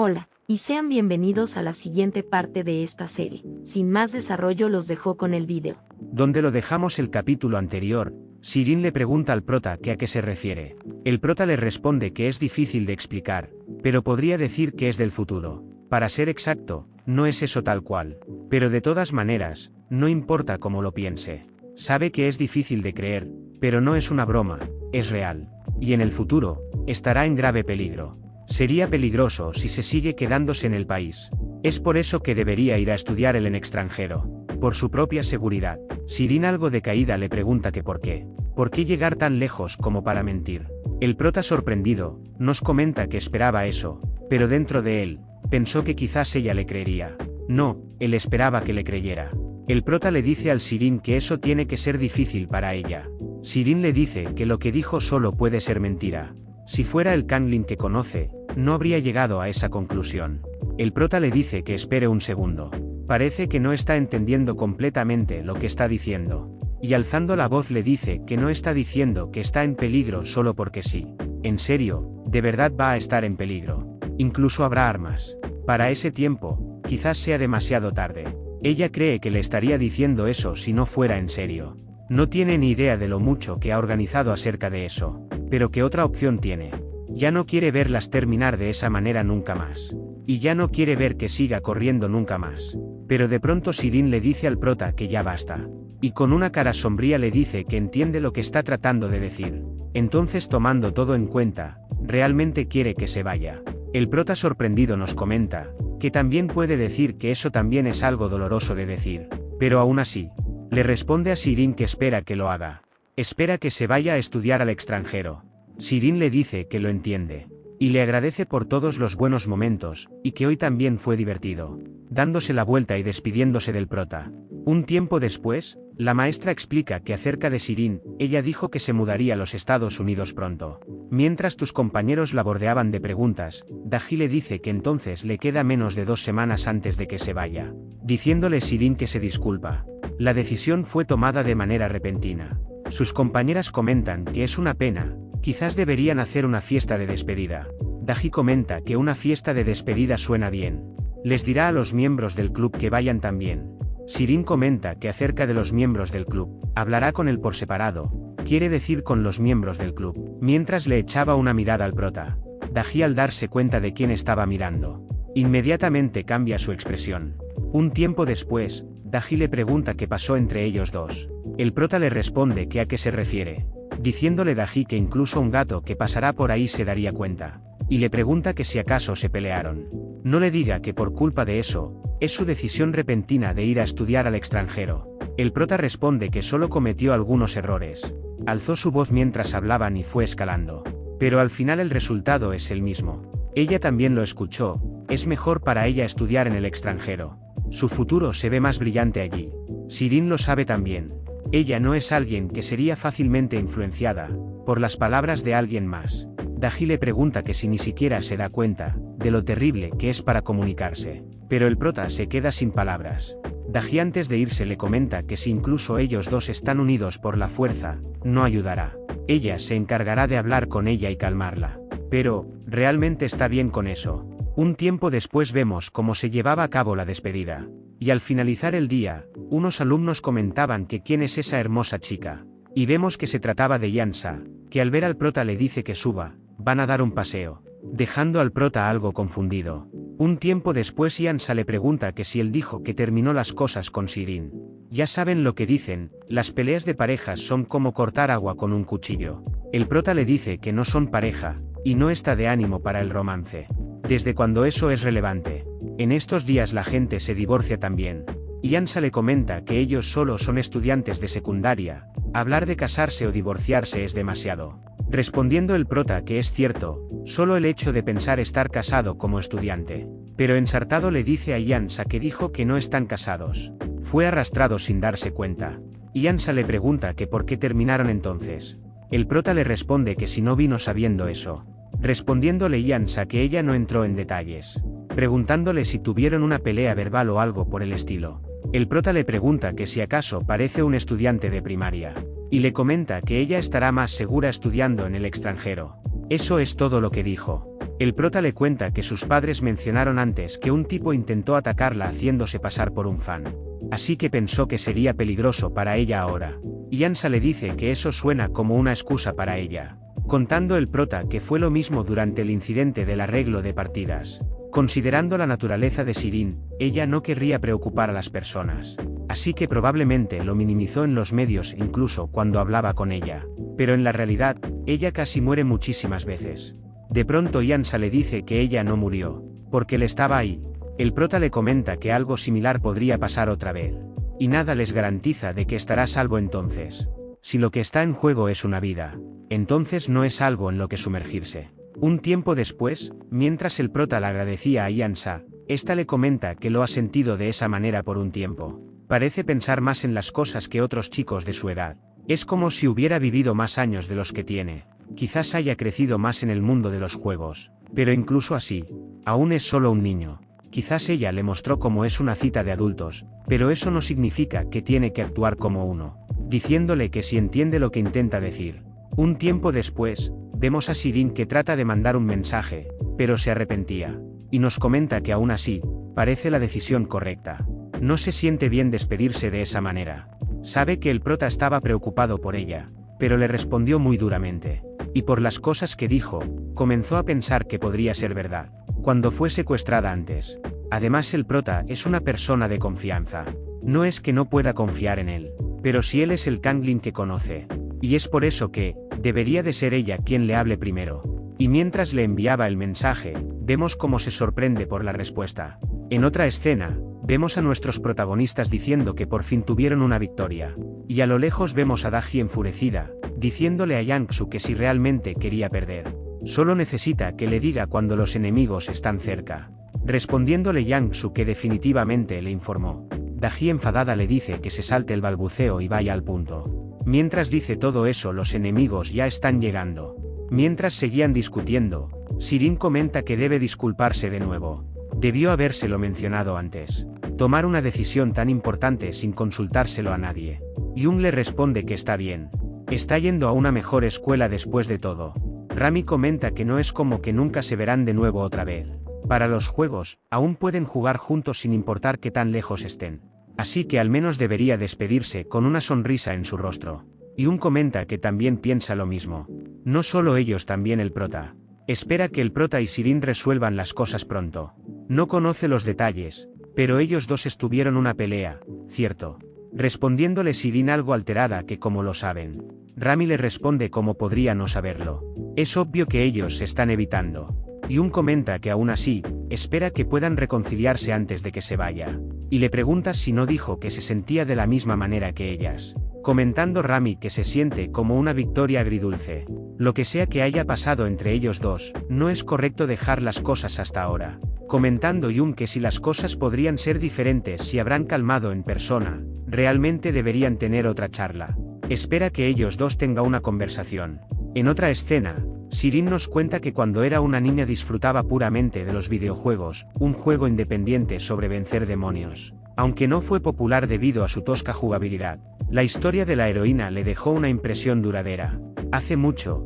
Hola, y sean bienvenidos a la siguiente parte de esta serie. Sin más desarrollo los dejo con el vídeo. Donde lo dejamos el capítulo anterior, Sirin le pregunta al prota que a qué se refiere. El prota le responde que es difícil de explicar, pero podría decir que es del futuro. Para ser exacto, no es eso tal cual. Pero de todas maneras, no importa cómo lo piense. Sabe que es difícil de creer, pero no es una broma, es real. Y en el futuro, estará en grave peligro. Sería peligroso si se sigue quedándose en el país. Es por eso que debería ir a estudiar en el extranjero. Por su propia seguridad. Sirin, algo decaída, le pregunta que por qué. ¿Por qué llegar tan lejos como para mentir? El prota, sorprendido, nos comenta que esperaba eso, pero dentro de él, pensó que quizás ella le creería. No, él esperaba que le creyera. El prota le dice al Sirin que eso tiene que ser difícil para ella. Sirin le dice que lo que dijo solo puede ser mentira. Si fuera el Kangling que conoce, no habría llegado a esa conclusión. El prota le dice que espere un segundo. Parece que no está entendiendo completamente lo que está diciendo. Y alzando la voz le dice que no está diciendo que está en peligro solo porque sí. En serio, de verdad va a estar en peligro. Incluso habrá armas. Para ese tiempo, quizás sea demasiado tarde. Ella cree que le estaría diciendo eso si no fuera en serio. No tiene ni idea de lo mucho que ha organizado acerca de eso. Pero ¿qué otra opción tiene? Ya no quiere verlas terminar de esa manera nunca más. Y ya no quiere ver que siga corriendo nunca más. Pero de pronto Sirin le dice al prota que ya basta. Y con una cara sombría le dice que entiende lo que está tratando de decir. Entonces, tomando todo en cuenta, realmente quiere que se vaya. El prota, sorprendido, nos comenta que también puede decir que eso también es algo doloroso de decir. Pero aún así, le responde a Sirin que espera que lo haga. Espera que se vaya a estudiar al extranjero. Sirin le dice que lo entiende. Y le agradece por todos los buenos momentos, y que hoy también fue divertido. Dándose la vuelta y despidiéndose del prota. Un tiempo después, la maestra explica que acerca de Sirin, ella dijo que se mudaría a los Estados Unidos pronto. Mientras tus compañeros la bordeaban de preguntas, Daji le dice que entonces le queda menos de 2 semanas antes de que se vaya. Diciéndole Sirin que se disculpa. La decisión fue tomada de manera repentina. Sus compañeras comentan que es una pena. Quizás deberían hacer una fiesta de despedida. Daji comenta que una fiesta de despedida suena bien. Les dirá a los miembros del club que vayan también. Sirin comenta que acerca de los miembros del club, hablará con él por separado, quiere decir con los miembros del club, mientras le echaba una mirada al prota. Daji, al darse cuenta de quién estaba mirando, inmediatamente cambia su expresión. Un tiempo después, Daji le pregunta qué pasó entre ellos dos. El prota le responde que a qué se refiere. Diciéndole Daji que incluso un gato que pasará por ahí se daría cuenta. Y le pregunta que si acaso se pelearon. No le diga que por culpa de eso, es su decisión repentina de ir a estudiar al extranjero. El prota responde que solo cometió algunos errores. Alzó su voz mientras hablaban y fue escalando. Pero al final el resultado es el mismo. Ella también lo escuchó, es mejor para ella estudiar en el extranjero. Su futuro se ve más brillante allí. Sirin lo sabe también. Ella no es alguien que sería fácilmente influenciada por las palabras de alguien más. Daji le pregunta que si ni siquiera se da cuenta de lo terrible que es para comunicarse. Pero el prota se queda sin palabras. Daji, antes de irse, le comenta que si incluso ellos dos están unidos por la fuerza, no ayudará. Ella se encargará de hablar con ella y calmarla. Pero, realmente está bien con eso. Un tiempo después vemos cómo se llevaba a cabo la despedida. Y al finalizar el día, unos alumnos comentaban que quién es esa hermosa chica. Y vemos que se trataba de Yansa, que al ver al prota le dice que suba, van a dar un paseo. Dejando al prota algo confundido. Un tiempo después Yansa le pregunta que si él dijo que terminó las cosas con Sirin. Ya saben lo que dicen, las peleas de parejas son como cortar agua con un cuchillo. El prota le dice que no son pareja, y no está de ánimo para el romance. Desde cuando eso es relevante. En estos días la gente se divorcia también. Yansa le comenta que ellos solo son estudiantes de secundaria, hablar de casarse o divorciarse es demasiado. Respondiendo el prota que es cierto, solo el hecho de pensar estar casado como estudiante. Pero ensartado le dice a Yansa que dijo que no están casados. Fue arrastrado sin darse cuenta. Yansa le pregunta que por qué terminaron entonces. El prota le responde que si no vino sabiendo eso. Respondiéndole Yansa que ella no entró en detalles. Preguntándole si tuvieron una pelea verbal o algo por el estilo. El prota le pregunta que si acaso parece un estudiante de primaria. Y le comenta que ella estará más segura estudiando en el extranjero. Eso es todo lo que dijo. El prota le cuenta que sus padres mencionaron antes que un tipo intentó atacarla haciéndose pasar por un fan. Así que pensó que sería peligroso para ella ahora. Y Hansa le dice que eso suena como una excusa para ella. Contando el prota que fue lo mismo durante el incidente del arreglo de partidas. Considerando la naturaleza de Sirin, ella no querría preocupar a las personas. Así que probablemente lo minimizó en los medios incluso cuando hablaba con ella. Pero en la realidad, ella casi muere muchísimas veces. De pronto Hansa le dice que ella no murió, porque él estaba ahí. El prota le comenta que algo similar podría pasar otra vez. Y nada les garantiza de que estará salvo entonces. Si lo que está en juego es una vida, entonces no es algo en lo que sumergirse. Un tiempo después, mientras el prota le agradecía a Hansa, esta le comenta que lo ha sentido de esa manera por un tiempo. Parece pensar más en las cosas que otros chicos de su edad. Es como si hubiera vivido más años de los que tiene. Quizás haya crecido más en el mundo de los juegos. Pero incluso así, aún es solo un niño. Quizás ella le mostró cómo es una cita de adultos, pero eso no significa que tiene que actuar como uno. Diciéndole que si entiende lo que intenta decir. Un tiempo después, vemos a Sirin que trata de mandar un mensaje, pero se arrepentía. Y nos comenta que aún así, parece la decisión correcta. No se siente bien despedirse de esa manera. Sabe que el prota estaba preocupado por ella, pero le respondió muy duramente. Y por las cosas que dijo, comenzó a pensar que podría ser verdad. Cuando fue secuestrada antes. Además el prota es una persona de confianza. No es que no pueda confiar en él, pero si él es el Kangling que conoce. Y es por eso que, debería de ser ella quien le hable primero. Y mientras le enviaba el mensaje, vemos cómo se sorprende por la respuesta. En otra escena, vemos a nuestros protagonistas diciendo que por fin tuvieron una victoria. Y a lo lejos vemos a Daji enfurecida, diciéndole a Yangsu que si realmente quería perder, solo necesita que le diga cuando los enemigos están cerca. Respondiéndole Yangsu que definitivamente le informó. Daji enfadada le dice que se salte el balbuceo y vaya al punto. Mientras dice todo eso, los enemigos ya están llegando. Mientras seguían discutiendo, Sirin comenta que debe disculparse de nuevo. Debió habérselo mencionado antes. Tomar una decisión tan importante sin consultárselo a nadie. Yun le responde que está bien. Está yendo a una mejor escuela después de todo. Rami comenta que no es como que nunca se verán de nuevo otra vez. Para los juegos, aún pueden jugar juntos sin importar qué tan lejos estén. Así que al menos debería despedirse con una sonrisa en su rostro. Yun comenta que también piensa lo mismo. No solo ellos, también el prota. Espera que el prota y Sirin resuelvan las cosas pronto. No conoce los detalles, pero ellos dos estuvieron una pelea, ¿cierto? Respondiéndole Sirin algo alterada que como lo saben. Rami le responde cómo podría no saberlo. Es obvio que ellos se están evitando. Yun comenta que aún así, espera que puedan reconciliarse antes de que se vaya. Y le pregunta si no dijo que se sentía de la misma manera que ellas. Comentando Rami que se siente como una victoria agridulce. Lo que sea que haya pasado entre ellos dos, no es correcto dejar las cosas hasta ahora. Comentando Yun que si las cosas podrían ser diferentes si habrán calmado en persona, realmente deberían tener otra charla. Espera que ellos dos tengan una conversación. En otra escena, Sirin nos cuenta que cuando era una niña disfrutaba puramente de los videojuegos, un juego independiente sobre vencer demonios. Aunque no fue popular debido a su tosca jugabilidad, la historia de la heroína le dejó una impresión duradera. Hace mucho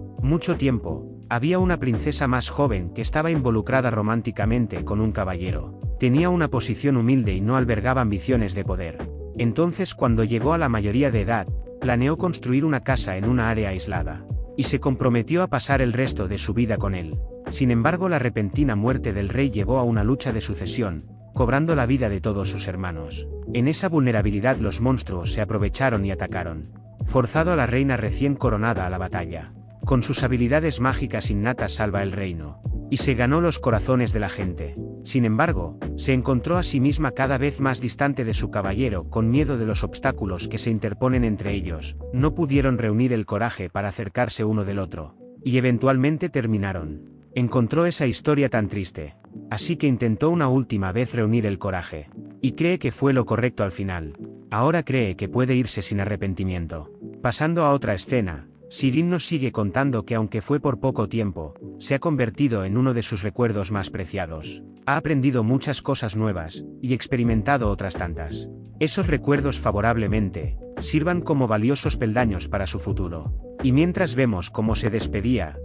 tiempo, había una princesa más joven que estaba involucrada románticamente con un caballero. Tenía una posición humilde y no albergaba ambiciones de poder. Entonces, cuando llegó a la mayoría de edad, planeó construir una casa en una área aislada. Y se comprometió a pasar el resto de su vida con él. Sin embargo, la repentina muerte del rey llevó a una lucha de sucesión, cobrando la vida de todos sus hermanos. En esa vulnerabilidad los monstruos se aprovecharon y atacaron, forzando a la reina recién coronada a la batalla. Con sus habilidades mágicas innatas salva el reino, y se ganó los corazones de la gente. Sin embargo, se encontró a sí misma cada vez más distante de su caballero, con miedo de los obstáculos que se interponen entre ellos. No pudieron reunir el coraje para acercarse uno del otro, y eventualmente terminaron. Encontró esa historia tan triste, así que intentó una última vez reunir el coraje, y cree que fue lo correcto al final. Ahora cree que puede irse sin arrepentimiento. Pasando a otra escena, Sirin nos sigue contando que aunque fue por poco tiempo, se ha convertido en uno de sus recuerdos más preciados. Ha aprendido muchas cosas nuevas, y experimentado otras tantas. Esos recuerdos favorablemente, sirvan como valiosos peldaños para su futuro. Y mientras vemos cómo se despedía,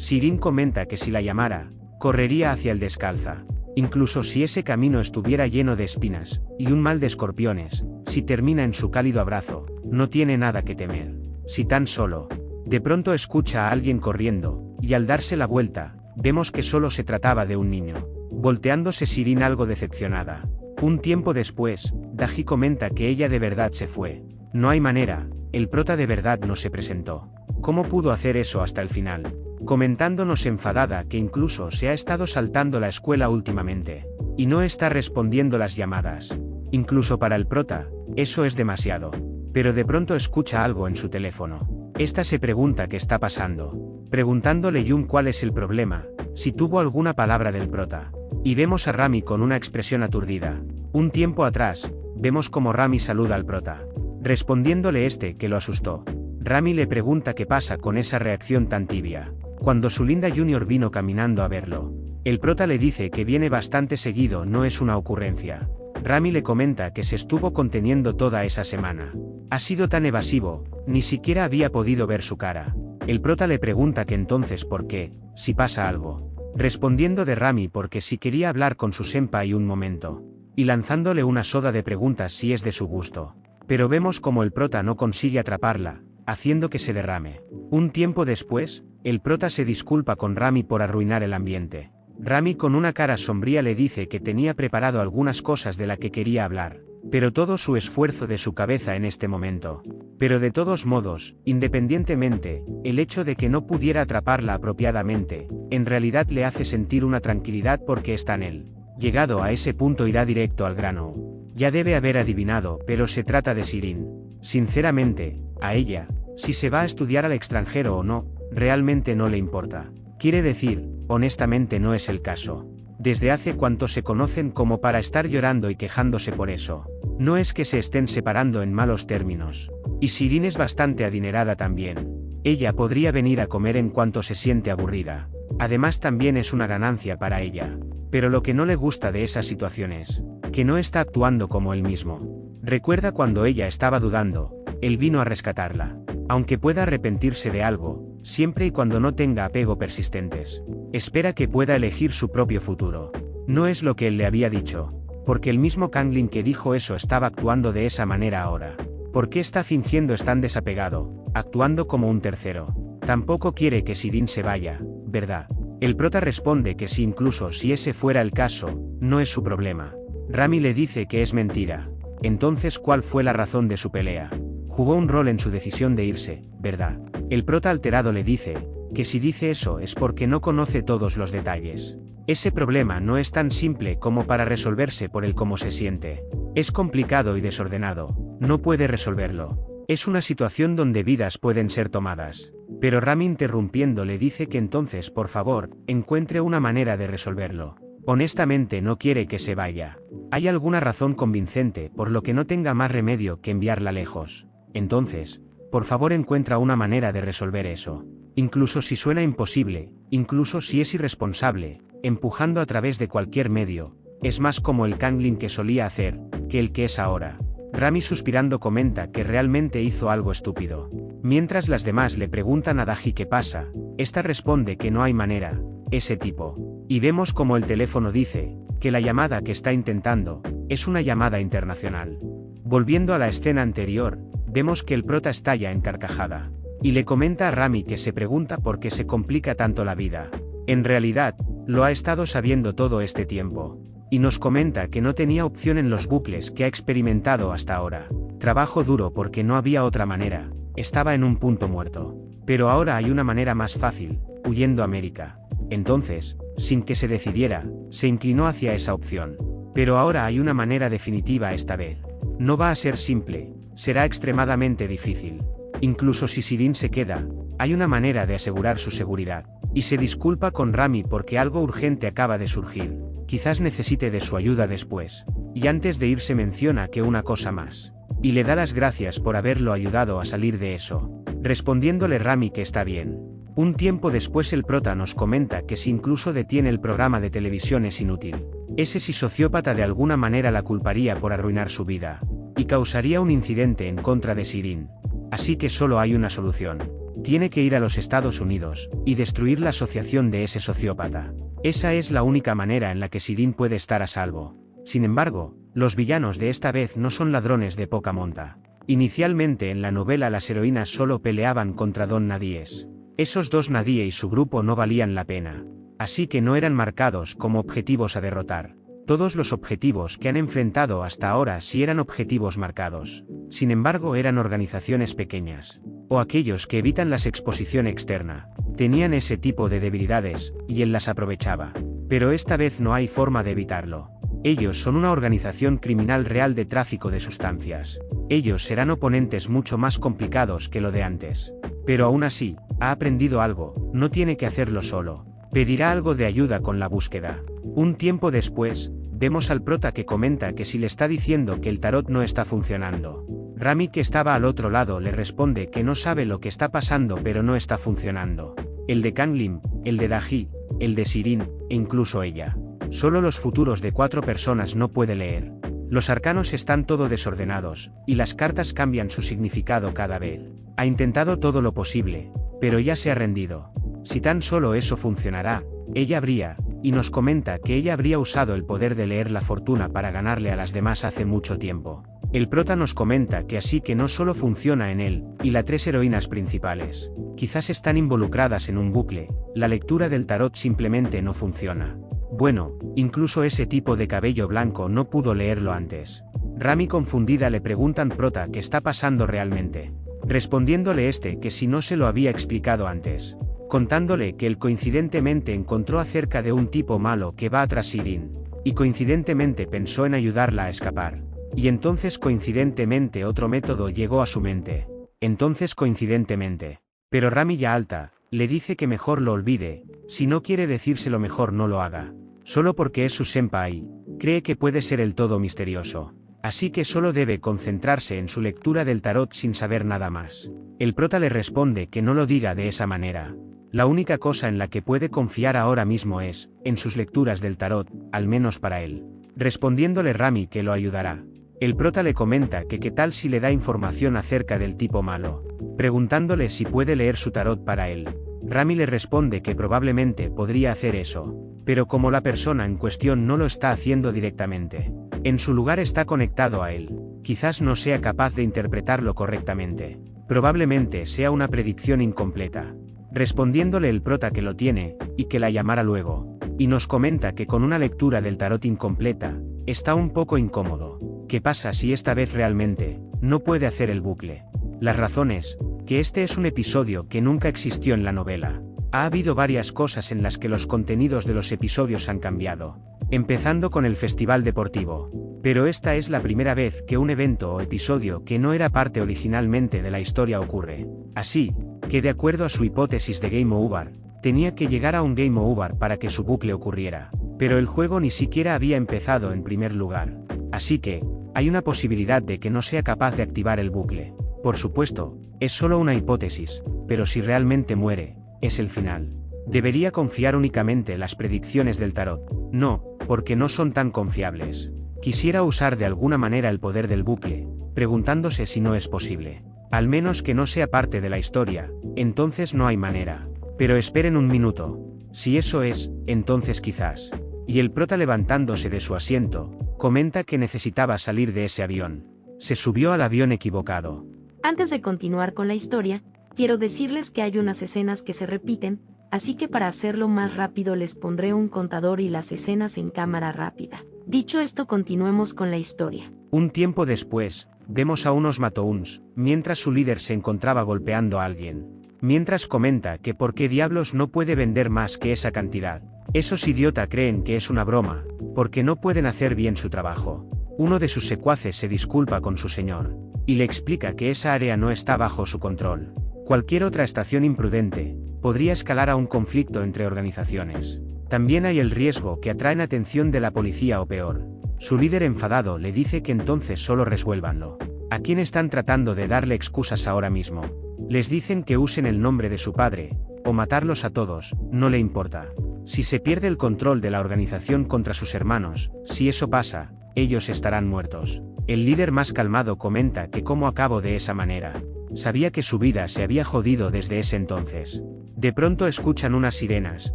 Sirin comenta que si la llamara, correría hacia el descalza. Incluso si ese camino estuviera lleno de espinas, y un mal de escorpiones, si termina en su cálido abrazo, no tiene nada que temer. Si tan solo. De pronto escucha a alguien corriendo, y al darse la vuelta, vemos que solo se trataba de un niño. Volteándose Sirin algo decepcionada. Un tiempo después, Daji comenta que ella de verdad se fue. No hay manera, el prota de verdad no se presentó. ¿Cómo pudo hacer eso hasta el final? Comentándonos enfadada que incluso se ha estado saltando la escuela últimamente. Y no está respondiendo las llamadas. Incluso para el prota, eso es demasiado. Pero de pronto escucha algo en su teléfono. Esta se pregunta qué está pasando. Preguntándole Yun cuál es el problema, si tuvo alguna palabra del prota. Y vemos a Rami con una expresión aturdida. Un tiempo atrás, vemos como Rami saluda al prota. Respondiéndole que lo asustó. Rami le pregunta qué pasa con esa reacción tan tibia. Cuando su Linda Jr. vino caminando a verlo. El prota le dice que viene bastante seguido, no es una ocurrencia. Rami le comenta que se estuvo conteniendo toda esa semana. Ha sido tan evasivo, ni siquiera había podido ver su cara. El prota le pregunta que entonces por qué, si pasa algo. Respondiendo de Rami porque si quería hablar con su senpai un momento. Y lanzándole una soda de preguntas si es de su gusto. Pero vemos como el prota no consigue atraparla, haciendo que se derrame. Un tiempo después, el prota se disculpa con Rami por arruinar el ambiente. Rami con una cara sombría le dice que tenía preparado algunas cosas de las que quería hablar, pero todo su esfuerzo de su cabeza en este momento. Pero de todos modos, independientemente, el hecho de que no pudiera atraparla apropiadamente, en realidad le hace sentir una tranquilidad porque está en él. Llegado a ese punto irá directo al grano. Ya debe haber adivinado, pero se trata de Sirin. Sinceramente, a ella, si se va a estudiar al extranjero o no, realmente no le importa. Quiere decir, honestamente no es el caso. Desde hace cuánto se conocen como para estar llorando y quejándose por eso. No es que se estén separando en malos términos. Y Sirin es bastante adinerada también. Ella podría venir a comer en cuanto se siente aburrida. Además también es una ganancia para ella. Pero lo que no le gusta de esa situación es que no está actuando como él mismo. Recuerda cuando ella estaba dudando, él vino a rescatarla. Aunque pueda arrepentirse de algo, siempre y cuando no tenga apego persistentes. Espera que pueda elegir su propio futuro. No es lo que él le había dicho. Porque el mismo Kanglin que dijo eso estaba actuando de esa manera ahora. ¿Por qué está fingiendo tan desapegado, actuando como un tercero? Tampoco quiere que Sirin se vaya, ¿verdad? El prota responde que si incluso si ese fuera el caso, no es su problema. Rami le dice que es mentira. Entonces, ¿cuál fue la razón de su pelea? Jugó un rol en su decisión de irse, ¿verdad? El prota alterado le dice que si dice eso es porque no conoce todos los detalles. Ese problema no es tan simple como para resolverse por el cómo se siente. Es complicado y desordenado, no puede resolverlo. Es una situación donde vidas pueden ser tomadas. Pero Rami interrumpiendo le dice que entonces por favor, encuentre una manera de resolverlo. Honestamente no quiere que se vaya. Hay alguna razón convincente por lo que no tenga más remedio que enviarla lejos. Entonces, por favor encuentra una manera de resolver eso. Incluso si suena imposible, incluso si es irresponsable, empujando a través de cualquier medio, es más como el Kanglin que solía hacer, que el que es ahora. Rami suspirando comenta que realmente hizo algo estúpido. Mientras las demás le preguntan a Daji qué pasa, esta responde que no hay manera, ese tipo. Y vemos como el teléfono dice, que la llamada que está intentando, es una llamada internacional. Volviendo a la escena anterior, vemos que el prota estalla en carcajada. Y le comenta a Rami que se pregunta por qué se complica tanto la vida. En realidad, lo ha estado sabiendo todo este tiempo. Y nos comenta que no tenía opción en los bucles que ha experimentado hasta ahora. Trabajo duro porque no había otra manera, estaba en un punto muerto. Pero ahora hay una manera más fácil, huyendo a América. Entonces, sin que se decidiera, se inclinó hacia esa opción. Pero ahora hay una manera definitiva esta vez. No va a ser simple, será extremadamente difícil. Incluso si Sirin se queda, hay una manera de asegurar su seguridad. Y se disculpa con Rami porque algo urgente acaba de surgir. Quizás necesite de su ayuda después. Y antes de irse menciona que una cosa más. Y le da las gracias por haberlo ayudado a salir de eso. Respondiéndole Rami que está bien. Un tiempo después el prota nos comenta que si incluso detiene el programa de televisión es inútil. Ese si sociópata de alguna manera la culparía por arruinar su vida. Y causaría un incidente en contra de Sirin. Así que solo hay una solución. Tiene que ir a los Estados Unidos y destruir la asociación de ese sociópata. Esa es la única manera en la que Sirin puede estar a salvo. Sin embargo, los villanos de esta vez no son ladrones de poca monta. Inicialmente en la novela las heroínas solo peleaban contra Don Nadies. Esos dos Nadie y su grupo no valían la pena. Así que no eran marcados como objetivos a derrotar. Todos los objetivos que han enfrentado hasta ahora sí eran objetivos marcados. Sin embargo, eran organizaciones pequeñas. O aquellos que evitan la exposición externa. Tenían ese tipo de debilidades, y él las aprovechaba. Pero esta vez no hay forma de evitarlo. Ellos son una organización criminal real de tráfico de sustancias. Ellos serán oponentes mucho más complicados que lo de antes. Pero aún así, ha aprendido algo, no tiene que hacerlo solo. Pedirá algo de ayuda con la búsqueda. Un tiempo después, vemos al prota que comenta que si le está diciendo que el tarot no está funcionando. Rami, que estaba al otro lado, le responde que no sabe lo que está pasando pero no está funcionando. El de Kanglim, el de Daji, el de Sirin, e incluso ella. Solo los futuros de 4 personas no puede leer. Los arcanos están todo desordenados, y las cartas cambian su significado cada vez. Ha intentado todo lo posible, pero ya se ha rendido. Si tan solo eso funcionará, ella habría, y nos comenta que ella habría usado el poder de leer la fortuna para ganarle a las demás hace mucho tiempo. El prota nos comenta que así que no solo funciona en él, y las 3 heroínas principales. Quizás están involucradas en un bucle, la lectura del tarot simplemente no funciona. Bueno, incluso ese tipo de cabello blanco no pudo leerlo antes. Rami, confundida, le preguntan prota qué está pasando realmente. Respondiéndole que si no se lo había explicado antes. Contándole que él coincidentemente encontró acerca de un tipo malo que va tras Sirin. Y coincidentemente pensó en ayudarla a escapar. Y entonces coincidentemente otro método llegó a su mente. Entonces coincidentemente. Pero Rami, ya alta, le dice que mejor lo olvide, si no quiere decírselo mejor no lo haga. Solo porque es su senpai, cree que puede ser el todo misterioso. Así que solo debe concentrarse en su lectura del tarot sin saber nada más. El prota le responde que no lo diga de esa manera. La única cosa en la que puede confiar ahora mismo es, en sus lecturas del tarot, al menos para él. Respondiéndole Rami que lo ayudará. El prota le comenta que qué tal si le da información acerca del tipo malo, preguntándole si puede leer su tarot para él. Rami le responde que probablemente podría hacer eso, pero como la persona en cuestión no lo está haciendo directamente, en su lugar está conectado a él, quizás no sea capaz de interpretarlo correctamente. Probablemente sea una predicción incompleta. Respondiéndole el prota que lo tiene, y que la llamará luego, y nos comenta que con una lectura del tarot incompleta, está un poco incómodo. ¿Qué pasa si esta vez realmente no puede hacer el bucle? Las razones, que este es un episodio que nunca existió en la novela. Ha habido varias cosas en las que los contenidos de los episodios han cambiado, empezando con el festival deportivo. Pero esta es la primera vez que un evento o episodio que no era parte originalmente de la historia ocurre. Así, que de acuerdo a su hipótesis de Game Over, tenía que llegar a un Game Over para que su bucle ocurriera. Pero el juego ni siquiera había empezado en primer lugar. Así que, hay una posibilidad de que no sea capaz de activar el bucle. Por supuesto, es solo una hipótesis, pero si realmente muere, es el final. ¿Debería confiar únicamente en las predicciones del tarot? No, porque no son tan confiables. Quisiera usar de alguna manera el poder del bucle, preguntándose si no es posible. Al menos que no sea parte de la historia, entonces no hay manera. Pero esperen un minuto. Si eso es, entonces quizás. Y el prota, levantándose de su asiento, comenta que necesitaba salir de ese avión. Se subió al avión equivocado. Antes de continuar con la historia, quiero decirles que hay unas escenas que se repiten, así que para hacerlo más rápido les pondré un contador y las escenas en cámara rápida. Dicho esto, continuemos con la historia. Un tiempo después, vemos a unos Matouns, mientras su líder se encontraba golpeando a alguien. Mientras comenta que por qué diablos no puede vender más que esa cantidad. Esos idiotas creen que es una broma, porque no pueden hacer bien su trabajo. Uno de sus secuaces se disculpa con su señor, y le explica que esa área no está bajo su control. Cualquier otra estación imprudente podría escalar a un conflicto entre organizaciones. También hay el riesgo que atraen atención de la policía o peor. Su líder, enfadado, le dice que entonces solo resuélvanlo. ¿A quién están tratando de darle excusas ahora mismo? Les dicen que usen el nombre de su padre, o matarlos a todos, no le importa. Si se pierde el control de la organización contra sus hermanos, si eso pasa, ellos estarán muertos. El líder, más calmado, comenta que cómo acabó de esa manera. sabía que su vida se había jodido desde ese entonces. De pronto escuchan unas sirenas,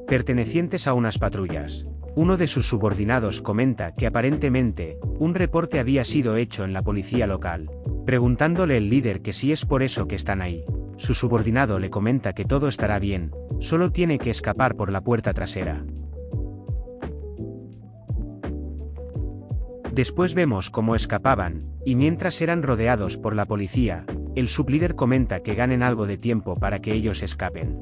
pertenecientes a unas patrullas. Uno de sus subordinados comenta que aparentemente, un reporte había sido hecho en la policía local, preguntándole el líder que si es por eso que están ahí. Su subordinado le comenta que todo estará bien, solo tiene que escapar por la puerta trasera. Después vemos cómo escapaban, y mientras eran rodeados por la policía, el sublíder comenta que ganen algo de tiempo para que ellos escapen.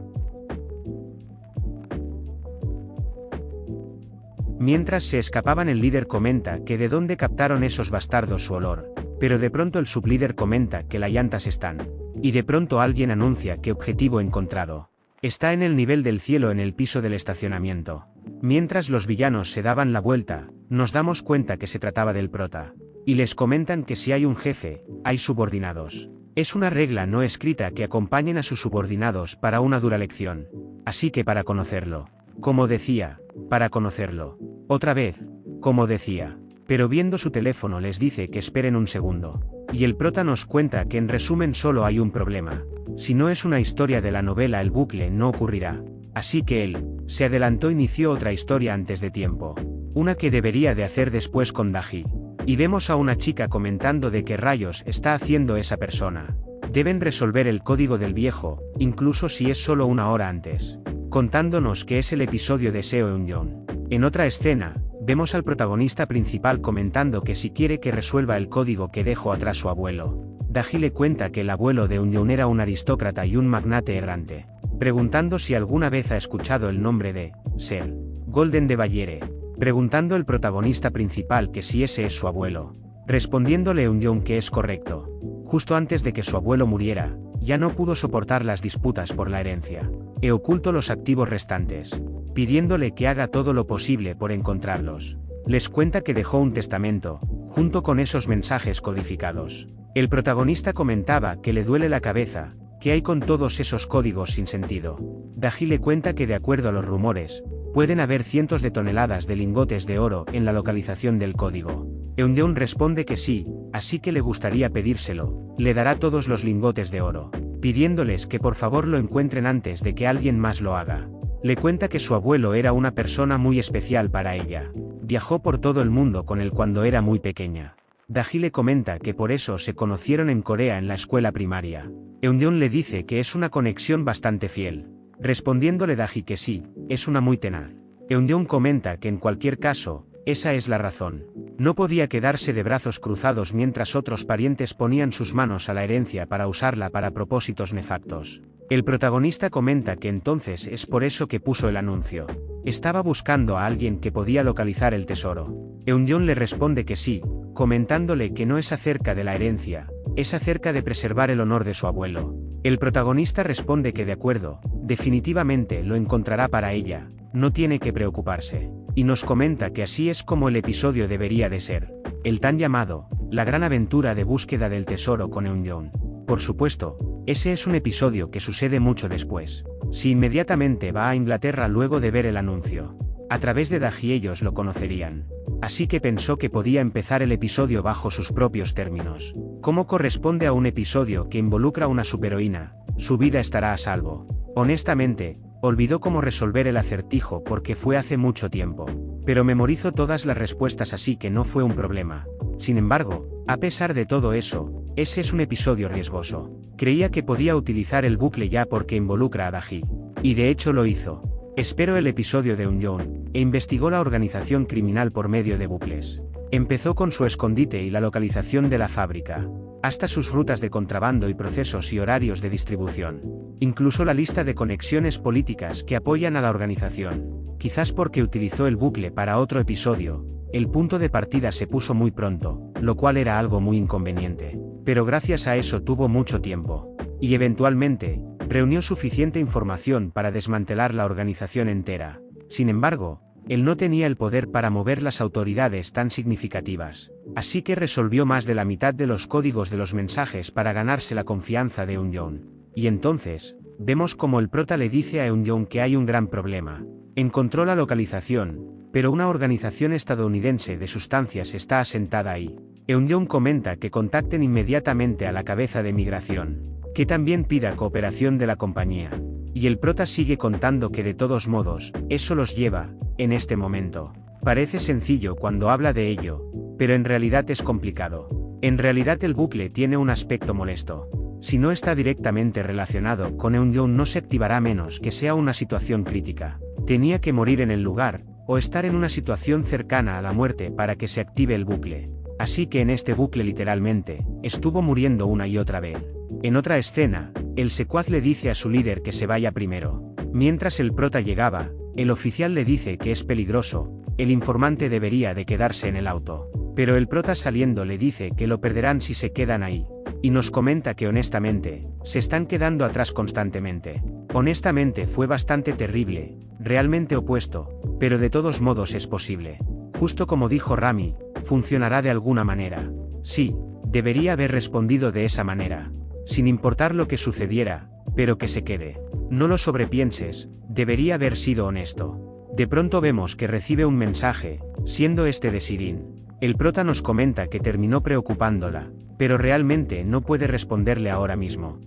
Mientras se escapaban, el líder comenta que de dónde captaron esos bastardos su olor, pero de pronto el sublíder comenta que las llantas están. Y de pronto alguien anuncia que objetivo encontrado. Está en el nivel del cielo en el piso del estacionamiento. Mientras los villanos se daban la vuelta, nos damos cuenta que se trataba del prota. Y les comentan que si hay un jefe, hay subordinados. Es una regla no escrita que acompañen a sus subordinados para una dura lección. Así que para conocerlo. Como decía, para conocerlo. Otra vez, como decía. Pero viendo su teléfono les dice que esperen un segundo. Y el prota nos cuenta que en resumen solo hay un problema. Si no es una historia de la novela, el bucle no ocurrirá. Así que él se adelantó, inició otra historia antes de tiempo. Una que debería de hacer después con Daji. Y vemos a una chica comentando de qué rayos está haciendo esa persona. Deben resolver el código del viejo, incluso si es solo una hora antes. Contándonos que es el episodio de Seo Eun-yoon. En otra escena, vemos al protagonista principal comentando que si quiere que resuelva el código que dejó atrás su abuelo. Daji le cuenta que el abuelo de Eun-yoon era un aristócrata y un magnate errante, preguntando si alguna vez ha escuchado el nombre de Ser Golden de Bayere, preguntando el protagonista principal que si ese es su abuelo, respondiéndole Eun-yoon que es correcto. Justo antes de que su abuelo muriera, ya no pudo soportar las disputas por la herencia, e ocultó los activos restantes, pidiéndole que haga todo lo posible por encontrarlos. Les cuenta que dejó un testamento, junto con esos mensajes codificados. El protagonista comentaba que le duele la cabeza, que hay con todos esos códigos sin sentido. Daji le cuenta que de acuerdo a los rumores, pueden haber cientos de toneladas de lingotes de oro en la localización del código. Eun-yoon responde que sí, así que le gustaría pedírselo, le dará todos los lingotes de oro, pidiéndoles que por favor lo encuentren antes de que alguien más lo haga. Le cuenta que su abuelo era una persona muy especial para ella. Viajó por todo el mundo con él cuando era muy pequeña. Daji le comenta que por eso se conocieron en Corea en la escuela primaria. Eun-yoon le dice que es una conexión bastante fiel. Respondiéndole Daji que sí, es una muy tenaz. Eun-yoon comenta que en cualquier caso, esa es la razón. No podía quedarse de brazos cruzados mientras otros parientes ponían sus manos a la herencia para usarla para propósitos nefastos. El protagonista comenta que entonces es por eso que puso el anuncio. Estaba buscando a alguien que podía localizar el tesoro. Eun-yoon le responde que sí, comentándole que no es acerca de la herencia, es acerca de preservar el honor de su abuelo. El protagonista responde que de acuerdo, definitivamente lo encontrará para ella, no tiene que preocuparse. Y nos comenta que así es como el episodio debería de ser. El tan llamado, la gran aventura de búsqueda del tesoro con Eun-yoon. Por supuesto, ese es un episodio que sucede mucho después. Si inmediatamente va a Inglaterra luego de ver el anuncio. A través de Daji ellos lo conocerían. Así que pensó que podía empezar el episodio bajo sus propios términos. Como corresponde a un episodio que involucra a una superheroína, su vida estará a salvo. Honestamente, olvidó cómo resolver el acertijo porque fue hace mucho tiempo. Pero memorizó todas las respuestas así que no fue un problema. Sin embargo, a pesar de todo eso, ese es un episodio riesgoso. Creía que podía utilizar el bucle ya porque involucra a Daji. Y de hecho lo hizo. Esperó el episodio de Eun-yoon, e investigó la organización criminal por medio de bucles. Empezó con su escondite y la localización de la fábrica, hasta sus rutas de contrabando y procesos y horarios de distribución. Incluso la lista de conexiones políticas que apoyan a la organización. Quizás porque utilizó el bucle para otro episodio, el punto de partida se puso muy pronto, lo cual era algo muy inconveniente. Pero gracias a eso tuvo mucho tiempo. Y eventualmente, reunió suficiente información para desmantelar la organización entera. Sin embargo, él no tenía el poder para mover las autoridades tan significativas. Así que resolvió más de la mitad de los códigos de los mensajes para ganarse la confianza de Eun-yoon. Y entonces, vemos como el prota le dice a Eun-yoon que hay un gran problema. Encontró la localización, pero una organización estadounidense de sustancias está asentada ahí. Eun-yoon comenta que contacten inmediatamente a la cabeza de migración. que también pida cooperación de la compañía. Y el prota sigue contando que de todos modos, eso los lleva, en este momento. Parece sencillo cuando habla de ello, pero en realidad es complicado. En realidad el bucle tiene un aspecto molesto. Si no está directamente relacionado con Eun-Young no se activará a menos que sea una situación crítica. Tenía que morir en el lugar, o estar en una situación cercana a la muerte para que se active el bucle. Así que en este bucle literalmente, estuvo muriendo una y otra vez. En otra escena, el secuaz le dice a su líder que se vaya primero. Mientras el prota llegaba, el oficial le dice que es peligroso, el informante debería de quedarse en el auto. Pero el prota saliendo le dice que lo perderán si se quedan ahí. Y nos comenta que honestamente, se están quedando atrás constantemente. Honestamente fue bastante terrible, realmente opuesto, pero de todos modos es posible. Justo como dijo Rami, funcionará de alguna manera. Sí, debería haber respondido de esa manera. Sin importar lo que sucediera, pero que se quede. No lo sobrepienses, debería haber sido honesto. De pronto vemos que recibe un mensaje, siendo este de Sirin. El prota nos comenta que terminó preocupándola, pero realmente no puede responderle ahora mismo.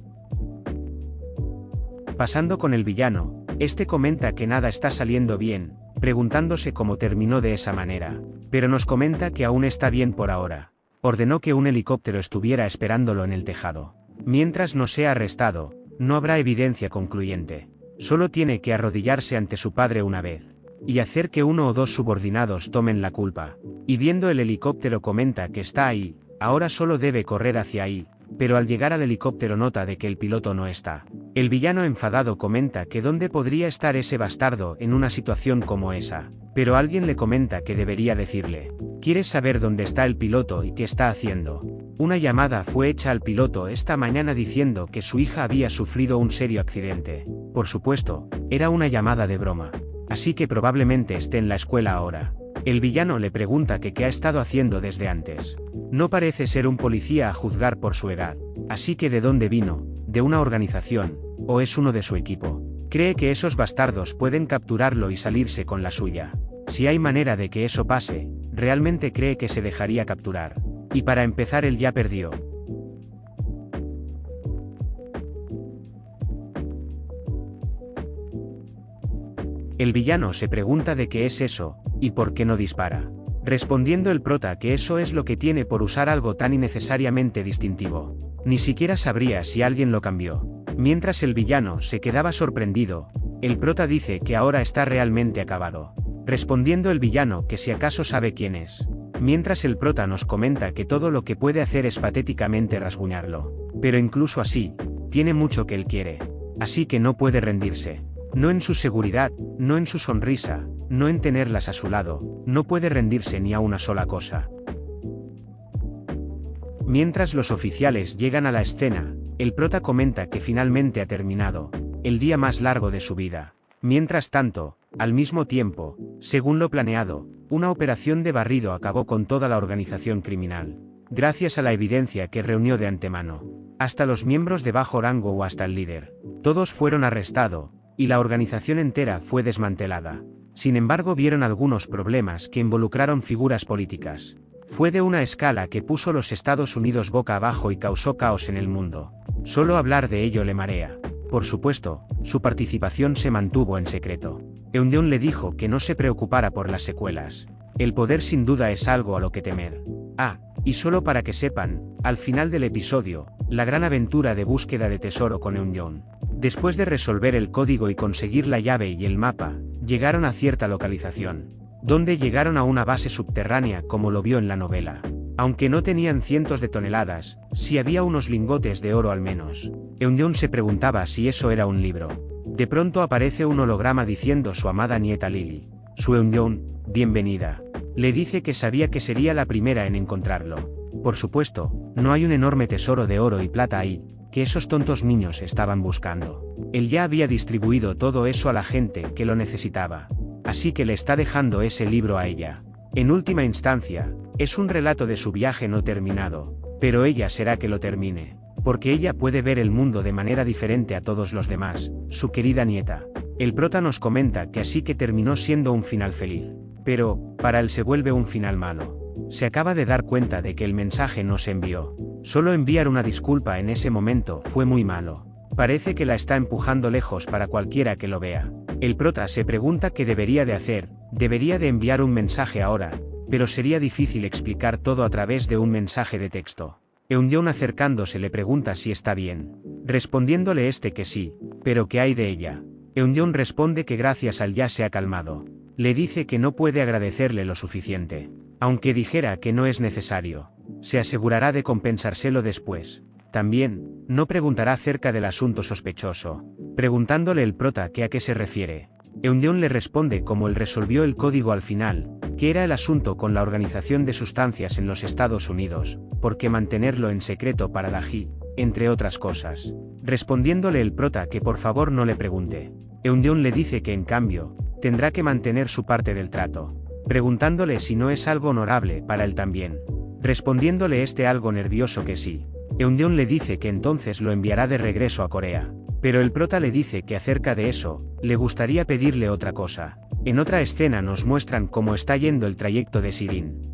Pasando con el villano, este comenta que nada está saliendo bien, preguntándose cómo terminó de esa manera, pero nos comenta que aún está bien por ahora. Ordenó que un helicóptero estuviera esperándolo en el tejado. Mientras no sea arrestado, no habrá evidencia concluyente. Solo tiene que arrodillarse ante su padre una vez, y hacer que uno o dos subordinados tomen la culpa. Y viendo el helicóptero comenta que está ahí, ahora solo debe correr hacia ahí, pero al llegar al helicóptero nota de que el piloto no está. El villano enfadado comenta que dónde podría estar ese bastardo en una situación como esa, pero alguien le comenta que debería decirle, ¿quieres saber dónde está el piloto y qué está haciendo? Una llamada fue hecha al piloto esta mañana diciendo que su hija había sufrido un serio accidente. Por supuesto, era una llamada de broma. Así que probablemente esté en la escuela ahora. El villano le pregunta que qué ha estado haciendo desde antes. No parece ser un policía a juzgar por su edad. Así que ¿de dónde vino? ¿De una organización? ¿O es uno de su equipo? Cree que esos bastardos pueden capturarlo y salirse con la suya. Si hay manera de que eso pase, realmente cree que se dejaría capturar. Y para empezar él ya perdió. El villano se pregunta de qué es eso, y por qué no dispara. Respondiendo el prota que eso es lo que tiene por usar algo tan innecesariamente distintivo. Ni siquiera sabría si alguien lo cambió. Mientras el villano se quedaba sorprendido, el prota dice que ahora está realmente acabado. Respondiendo el villano que si acaso sabe quién es. Mientras el prota nos comenta que todo lo que puede hacer es patéticamente rasguñarlo. Pero incluso así, tiene mucho que él quiere. Así que no puede rendirse. No en su seguridad, no en su sonrisa, no en tenerlas a su lado, no puede rendirse ni a una sola cosa. Mientras los oficiales llegan a la escena, el prota comenta que finalmente ha terminado, el día más largo de su vida. Mientras tanto, al mismo tiempo, según lo planeado, una operación de barrido acabó con toda la organización criminal. Gracias a la evidencia que reunió de antemano. Hasta los miembros de bajo rango o hasta el líder. Todos fueron arrestados, y la organización entera fue desmantelada. Sin embargo vieron algunos problemas que involucraron figuras políticas. Fue de una escala que puso los Estados Unidos boca abajo y causó caos en el mundo. Solo hablar de ello le marea. Por supuesto, su participación se mantuvo en secreto. Eun-Young le dijo que no se preocupara por las secuelas. El poder sin duda es algo a lo que temer. Y solo para que sepan, al final del episodio, la gran aventura de búsqueda de tesoro con Eun-Young. Después de resolver el código y conseguir la llave y el mapa, llegaron a cierta localización. Donde llegaron a una base subterránea como lo vio en la novela. Aunque no tenían cientos de toneladas, sí había unos lingotes de oro al menos. Eun-Young se preguntaba si eso era un libro. De pronto aparece un holograma diciendo su amada nieta Lily. Su Eun-Young, bienvenida. Le dice que sabía que sería la primera en encontrarlo. Por supuesto, no hay un enorme tesoro de oro y plata ahí, que esos tontos niños estaban buscando. Él ya había distribuido todo eso a la gente que lo necesitaba. Así que le está dejando ese libro a ella. En última instancia, es un relato de su viaje no terminado, pero ella será que lo termine. Porque ella puede ver el mundo de manera diferente a todos los demás, su querida nieta. El prota nos comenta que así que terminó siendo un final feliz. Pero, para él se vuelve un final malo. Se acaba de dar cuenta de que el mensaje no se envió. Solo enviar una disculpa en ese momento fue muy malo. Parece que la está empujando lejos para cualquiera que lo vea. El prota se pregunta qué debería de hacer, debería de enviar un mensaje ahora, pero sería difícil explicar todo a través de un mensaje de texto. Eundion acercándose le pregunta si está bien, respondiéndole que sí, pero ¿qué hay de ella? Eundion responde que gracias al ya se ha calmado. Le dice que no puede agradecerle lo suficiente. Aunque dijera que no es necesario, se asegurará de compensárselo después. También, no preguntará acerca del asunto sospechoso, preguntándole el prota que a qué se refiere. Eundion le responde cómo él resolvió el código al final, que era el asunto con la Organización de Sustancias en los Estados Unidos, porque mantenerlo en secreto para la JI, entre otras cosas. Respondiéndole el prota que por favor no le pregunte. Eundion le dice que en cambio, tendrá que mantener su parte del trato, preguntándole si no es algo honorable para él también. Respondiéndole algo nervioso que sí. Eundion le dice que entonces lo enviará de regreso a Corea. Pero el prota le dice que acerca de eso, le gustaría pedirle otra cosa. En otra escena nos muestran cómo está yendo el trayecto de Sirin.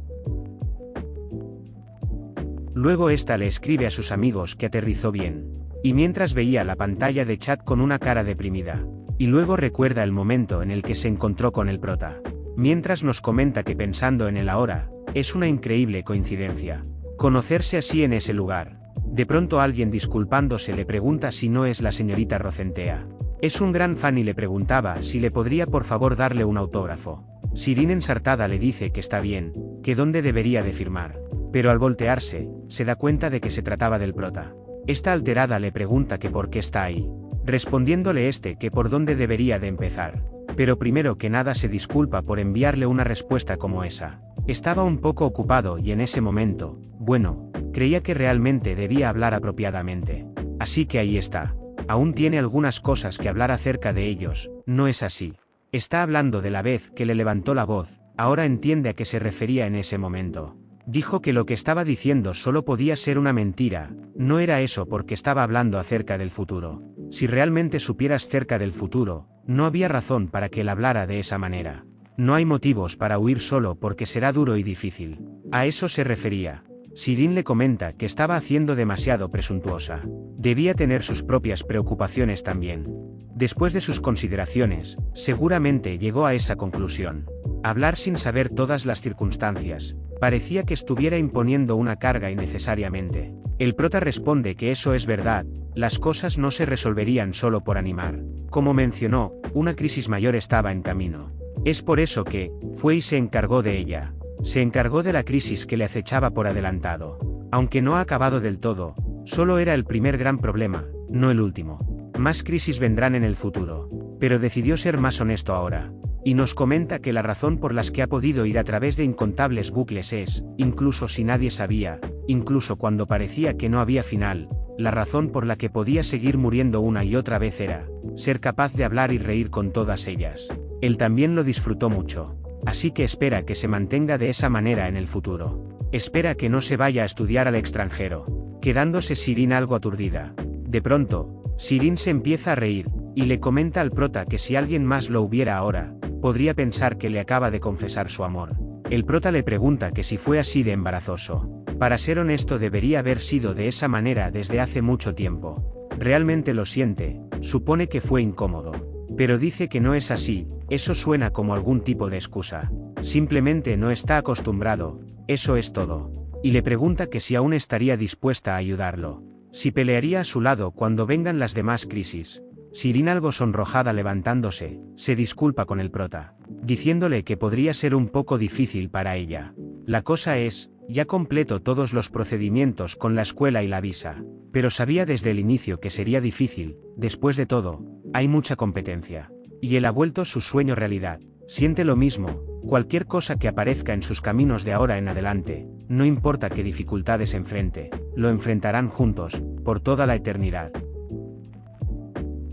Luego le escribe a sus amigos que aterrizó bien. Y mientras veía la pantalla de chat con una cara deprimida. Y luego recuerda el momento en el que se encontró con el prota. Mientras nos comenta que pensando en él ahora, es una increíble coincidencia. Conocerse así en ese lugar. De pronto alguien disculpándose le pregunta si no es la señorita Rocentea. Es un gran fan y le preguntaba si le podría por favor darle un autógrafo. Sirin ensartada le dice que está bien, que dónde debería de firmar. Pero al voltearse, se da cuenta de que se trataba del prota. Esta alterada le pregunta que por qué está ahí. Respondiéndole que por dónde debería de empezar. Pero primero que nada se disculpa por enviarle una respuesta como esa. Estaba un poco ocupado y en ese momento, bueno, creía que realmente debía hablar apropiadamente. Así que ahí está. Aún tiene algunas cosas que hablar acerca de ellos, ¿no es así? Está hablando de la vez que le levantó la voz, ahora entiende a qué se refería en ese momento. Dijo que lo que estaba diciendo solo podía ser una mentira, no era eso porque estaba hablando acerca del futuro. Si realmente supieras acerca del futuro, no había razón para que él hablara de esa manera. No hay motivos para huir solo porque será duro y difícil. A eso se refería. Sirin le comenta que estaba haciendo demasiado presuntuosa. Debía tener sus propias preocupaciones también. Después de sus consideraciones, seguramente llegó a esa conclusión. Hablar sin saber todas las circunstancias. Parecía que estuviera imponiendo una carga innecesariamente. El prota responde que eso es verdad, las cosas no se resolverían solo por animar. Como mencionó, una crisis mayor estaba en camino. Es por eso que, fue y se encargó de ella. Se encargó de la crisis que le acechaba por adelantado. Aunque no ha acabado del todo, solo era el primer gran problema, no el último. Más crisis vendrán en el futuro. Pero decidió ser más honesto ahora. Y nos comenta que la razón por las que ha podido ir a través de incontables bucles es, incluso si nadie sabía, incluso cuando parecía que no había final, la razón por la que podía seguir muriendo una y otra vez era, ser capaz de hablar y reír con todas ellas. Él también lo disfrutó mucho. Así que espera que se mantenga de esa manera en el futuro. Espera que no se vaya a estudiar al extranjero. Quedándose Sirin algo aturdida. De pronto, Sirin se empieza a reír, y le comenta al prota que si alguien más lo hubiera ahora, podría pensar que le acaba de confesar su amor. El prota le pregunta que si fue así de embarazoso. Para ser honesto debería haber sido de esa manera desde hace mucho tiempo. Realmente lo siente, supone que fue incómodo. Pero dice que no es así, eso suena como algún tipo de excusa. Simplemente no está acostumbrado, eso es todo. Y le pregunta que si aún estaría dispuesta a ayudarlo. Si pelearía a su lado cuando vengan las demás crisis. Sirin algo sonrojada levantándose, se disculpa con el prota, diciéndole que podría ser un poco difícil para ella. La cosa es, ya completo todos los procedimientos con la escuela y la visa, pero sabía desde el inicio que sería difícil, después de todo, hay mucha competencia. Y él ha vuelto su sueño realidad, siente lo mismo, cualquier cosa que aparezca en sus caminos de ahora en adelante, no importa qué dificultades enfrente, lo enfrentarán juntos, por toda la eternidad.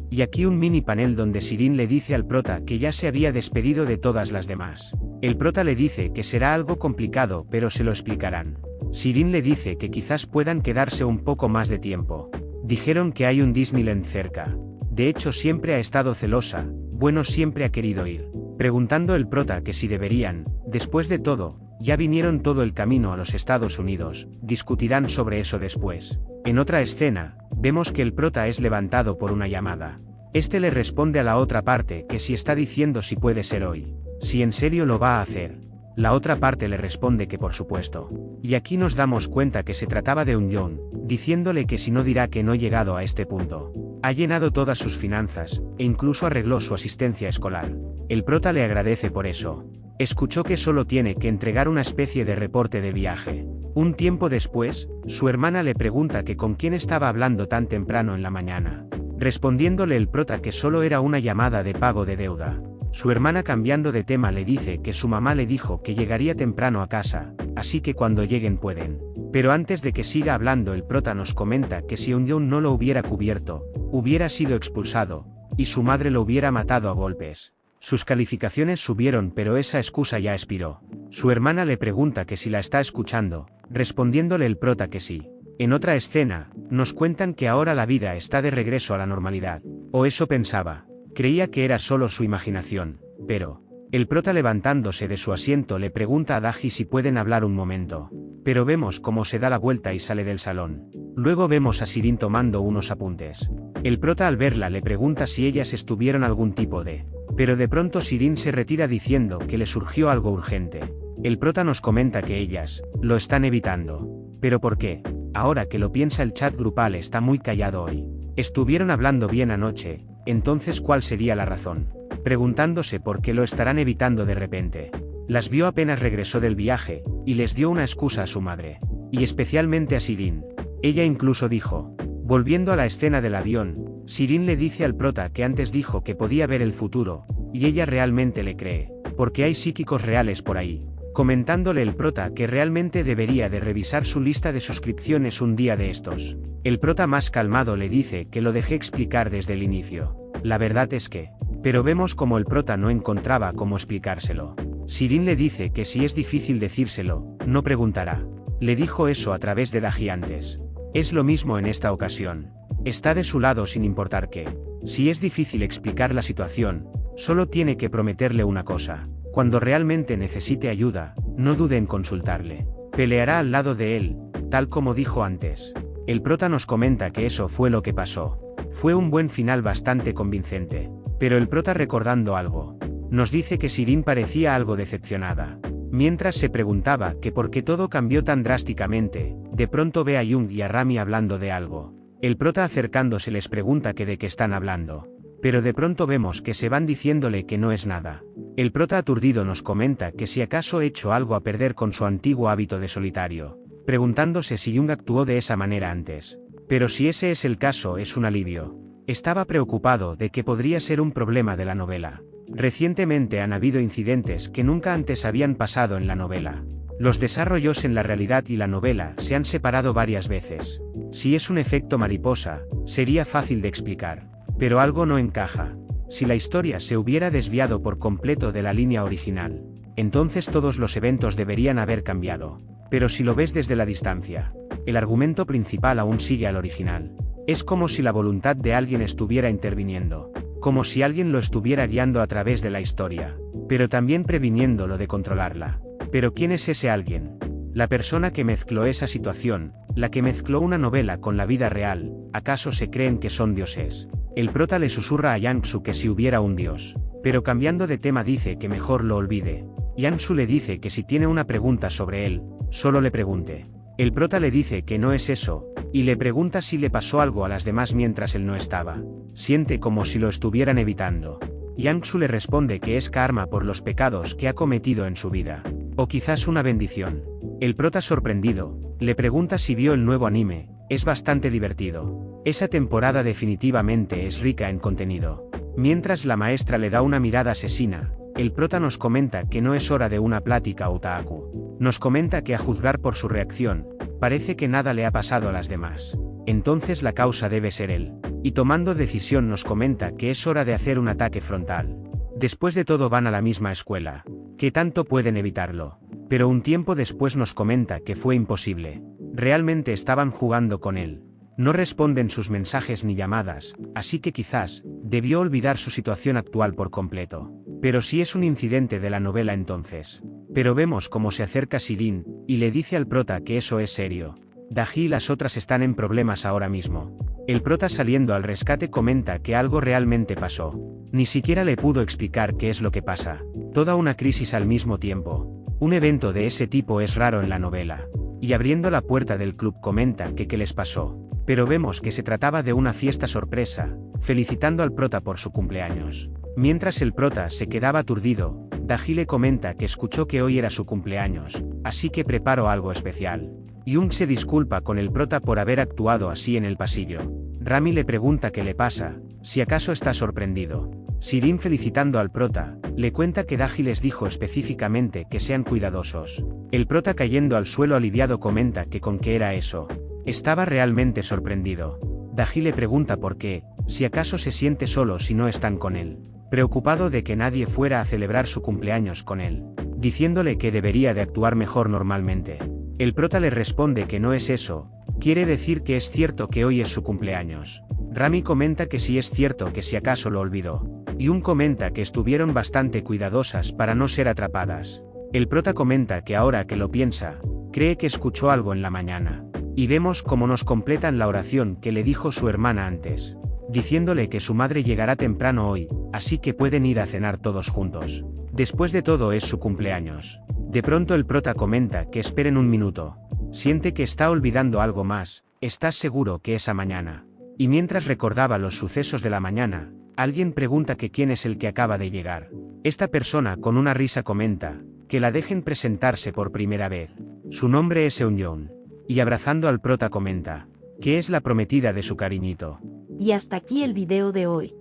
Y aquí un mini panel donde Sirin le dice al prota que ya se había despedido de todas las demás. El prota le dice que será algo complicado pero se lo explicarán. Sirin le dice que quizás puedan quedarse un poco más de tiempo. Dijeron que hay un Disneyland cerca. De hecho siempre ha estado celosa, bueno siempre ha querido ir. Preguntando el prota que si deberían, después de todo, Ya vinieron todo el camino a los Estados Unidos, discutirán sobre eso después. En otra escena, vemos que el prota es levantado por una llamada. Este le responde a la otra parte que si está diciendo si puede ser hoy, si en serio lo va a hacer. La otra parte le responde que por supuesto. Y aquí nos damos cuenta que se trataba de un John, diciéndole que si no dirá que no ha llegado a este punto. Ha llenado todas sus finanzas, e incluso arregló su asistencia escolar. El prota le agradece por eso. Escuchó que solo tiene que entregar una especie de reporte de viaje. Un tiempo después, su hermana le pregunta que con quién estaba hablando tan temprano en la mañana. Respondiéndole el prota que solo era una llamada de pago de deuda. Su hermana, cambiando de tema, le dice que su mamá le dijo que llegaría temprano a casa, así que cuando lleguen pueden. Pero antes de que siga hablando, el prota nos comenta que si un John no lo hubiera cubierto, hubiera sido expulsado, y su madre lo hubiera matado a golpes. Sus calificaciones subieron, pero esa excusa ya expiró. Su hermana le pregunta que si la está escuchando, respondiéndole el prota que sí. En otra escena, nos cuentan que ahora la vida está de regreso a la normalidad. O eso pensaba. Creía que era solo su imaginación, pero... El prota, levantándose de su asiento, le pregunta a Daji si pueden hablar un momento. Pero vemos cómo se da la vuelta y sale del salón. Luego vemos a Sirin tomando unos apuntes. El prota, al verla, le pregunta si ellas estuvieron algún tipo de... Pero de pronto Sirin se retira diciendo que le surgió algo urgente. El prota nos comenta que ellas lo están evitando. ¿Pero por qué? Ahora que lo piensa, el chat grupal está muy callado hoy. Estuvieron hablando bien anoche, entonces ¿cuál sería la razón? Preguntándose por qué lo estarán evitando de repente. Las vio apenas regresó del viaje, y les dio una excusa a su madre. Y especialmente a Sirin. Ella incluso dijo. Volviendo a la escena del avión, Sirin le dice al prota que antes dijo que podía ver el futuro, y ella realmente le cree, porque hay psíquicos reales por ahí. Comentándole el prota que realmente debería de revisar su lista de suscripciones un día de estos. El prota, más calmado, le dice que lo dejé explicar desde el inicio. La verdad es que... Pero vemos como el prota no encontraba cómo explicárselo. Sirin le dice que si es difícil decírselo, no preguntará. Le dijo eso a través de Daji antes. Es lo mismo en esta ocasión. Está de su lado sin importar qué. Si es difícil explicar la situación, solo tiene que prometerle una cosa. Cuando realmente necesite ayuda, no dude en consultarle. Peleará al lado de él, tal como dijo antes. El prota nos comenta que eso fue lo que pasó. Fue un buen final bastante convincente. Pero el prota, recordando algo, nos dice que Sirin parecía algo decepcionada. Mientras se preguntaba que por qué todo cambió tan drásticamente, de pronto ve a Jung y a Rami hablando de algo. El prota, acercándose, les pregunta que de qué están hablando. Pero de pronto vemos que se van diciéndole que no es nada. El prota, aturdido, nos comenta que si acaso he hecho algo a perder con su antiguo hábito de solitario. Preguntándose si Jung actuó de esa manera antes. Pero si ese es el caso, es un alivio. Estaba preocupado de que podría ser un problema de la novela. Recientemente han habido incidentes que nunca antes habían pasado en la novela. Los desarrollos en la realidad y la novela se han separado varias veces. Si es un efecto mariposa, sería fácil de explicar. Pero algo no encaja. Si la historia se hubiera desviado por completo de la línea original, entonces todos los eventos deberían haber cambiado. Pero si lo ves desde la distancia, el argumento principal aún sigue al original. Es como si la voluntad de alguien estuviera interviniendo. Como si alguien lo estuviera guiando a través de la historia. Pero también previniéndolo de controlarla. Pero ¿quién es ese alguien? La persona que mezcló esa situación, la que mezcló una novela con la vida real. ¿Acaso se creen que son dioses? El prota le susurra a Yang-Su que si hubiera un dios. Pero cambiando de tema dice que mejor lo olvide. Yang-Su le dice que si tiene una pregunta sobre él, solo le pregunte. El prota le dice que no es eso, y le pregunta si le pasó algo a las demás mientras él no estaba. Siente como si lo estuvieran evitando. Yang-Su le responde que es karma por los pecados que ha cometido en su vida. O quizás una bendición. El prota, sorprendido, le pregunta si vio el nuevo anime. Es bastante divertido. Esa temporada definitivamente es rica en contenido. Mientras la maestra le da una mirada asesina, el prota nos comenta que no es hora de una plática otaku. Nos comenta que a juzgar por su reacción, parece que nada le ha pasado a las demás. Entonces la causa debe ser él. Y tomando decisión nos comenta que es hora de hacer un ataque frontal. Después de todo van a la misma escuela. ¿Qué tanto pueden evitarlo? Pero un tiempo después nos comenta que fue imposible. Realmente estaban jugando con él. No responden sus mensajes ni llamadas, así que quizás debió olvidar su situación actual por completo. Pero si es un incidente de la novela, entonces Pero vemos cómo se acerca Sirin, y le dice al prota que eso es serio. Daji y las otras están en problemas ahora mismo. El prota saliendo al rescate comenta que algo realmente pasó. Ni siquiera le pudo explicar qué es lo que pasa. Toda una crisis al mismo tiempo. Un evento de ese tipo es raro en la novela. Y abriendo la puerta del club comenta que qué les pasó. Pero vemos que se trataba de una fiesta sorpresa, felicitando al prota por su cumpleaños. Mientras el prota se quedaba aturdido, Daji le comenta que escuchó que hoy era su cumpleaños, así que preparó algo especial. Young se disculpa con el prota por haber actuado así en el pasillo. Rami le pregunta qué le pasa, si acaso está sorprendido. Sirin felicitando al prota, le cuenta que Daji les dijo específicamente que sean cuidadosos. El prota cayendo al suelo aliviado comenta que con qué era eso. Estaba realmente sorprendido. Daji le pregunta por qué, si acaso se siente solo si no están con él. Preocupado de que nadie fuera a celebrar su cumpleaños con él, diciéndole que debería de actuar mejor normalmente. El prota le responde que no es eso, quiere decir que es cierto que hoy es su cumpleaños. Rami comenta que sí es cierto que si acaso lo olvidó. Young comenta que estuvieron bastante cuidadosas para no ser atrapadas. El prota comenta que ahora que lo piensa, cree que escuchó algo en la mañana. Y vemos cómo nos completan la oración que le dijo su hermana antes, diciéndole que su madre llegará temprano hoy, así que pueden ir a cenar todos juntos. Después de todo es su cumpleaños. De pronto el prota comenta que esperen un minuto. Siente que está olvidando algo más, ¿estás seguro que esa mañana? Y mientras recordaba los sucesos de la mañana, alguien pregunta que quién es el que acaba de llegar. Esta persona con una risa comenta, que la dejen presentarse por primera vez. Su nombre es Eunyoung. Y abrazando al prota comenta, que es la prometida de su cariñito. Y hasta aquí el video de hoy.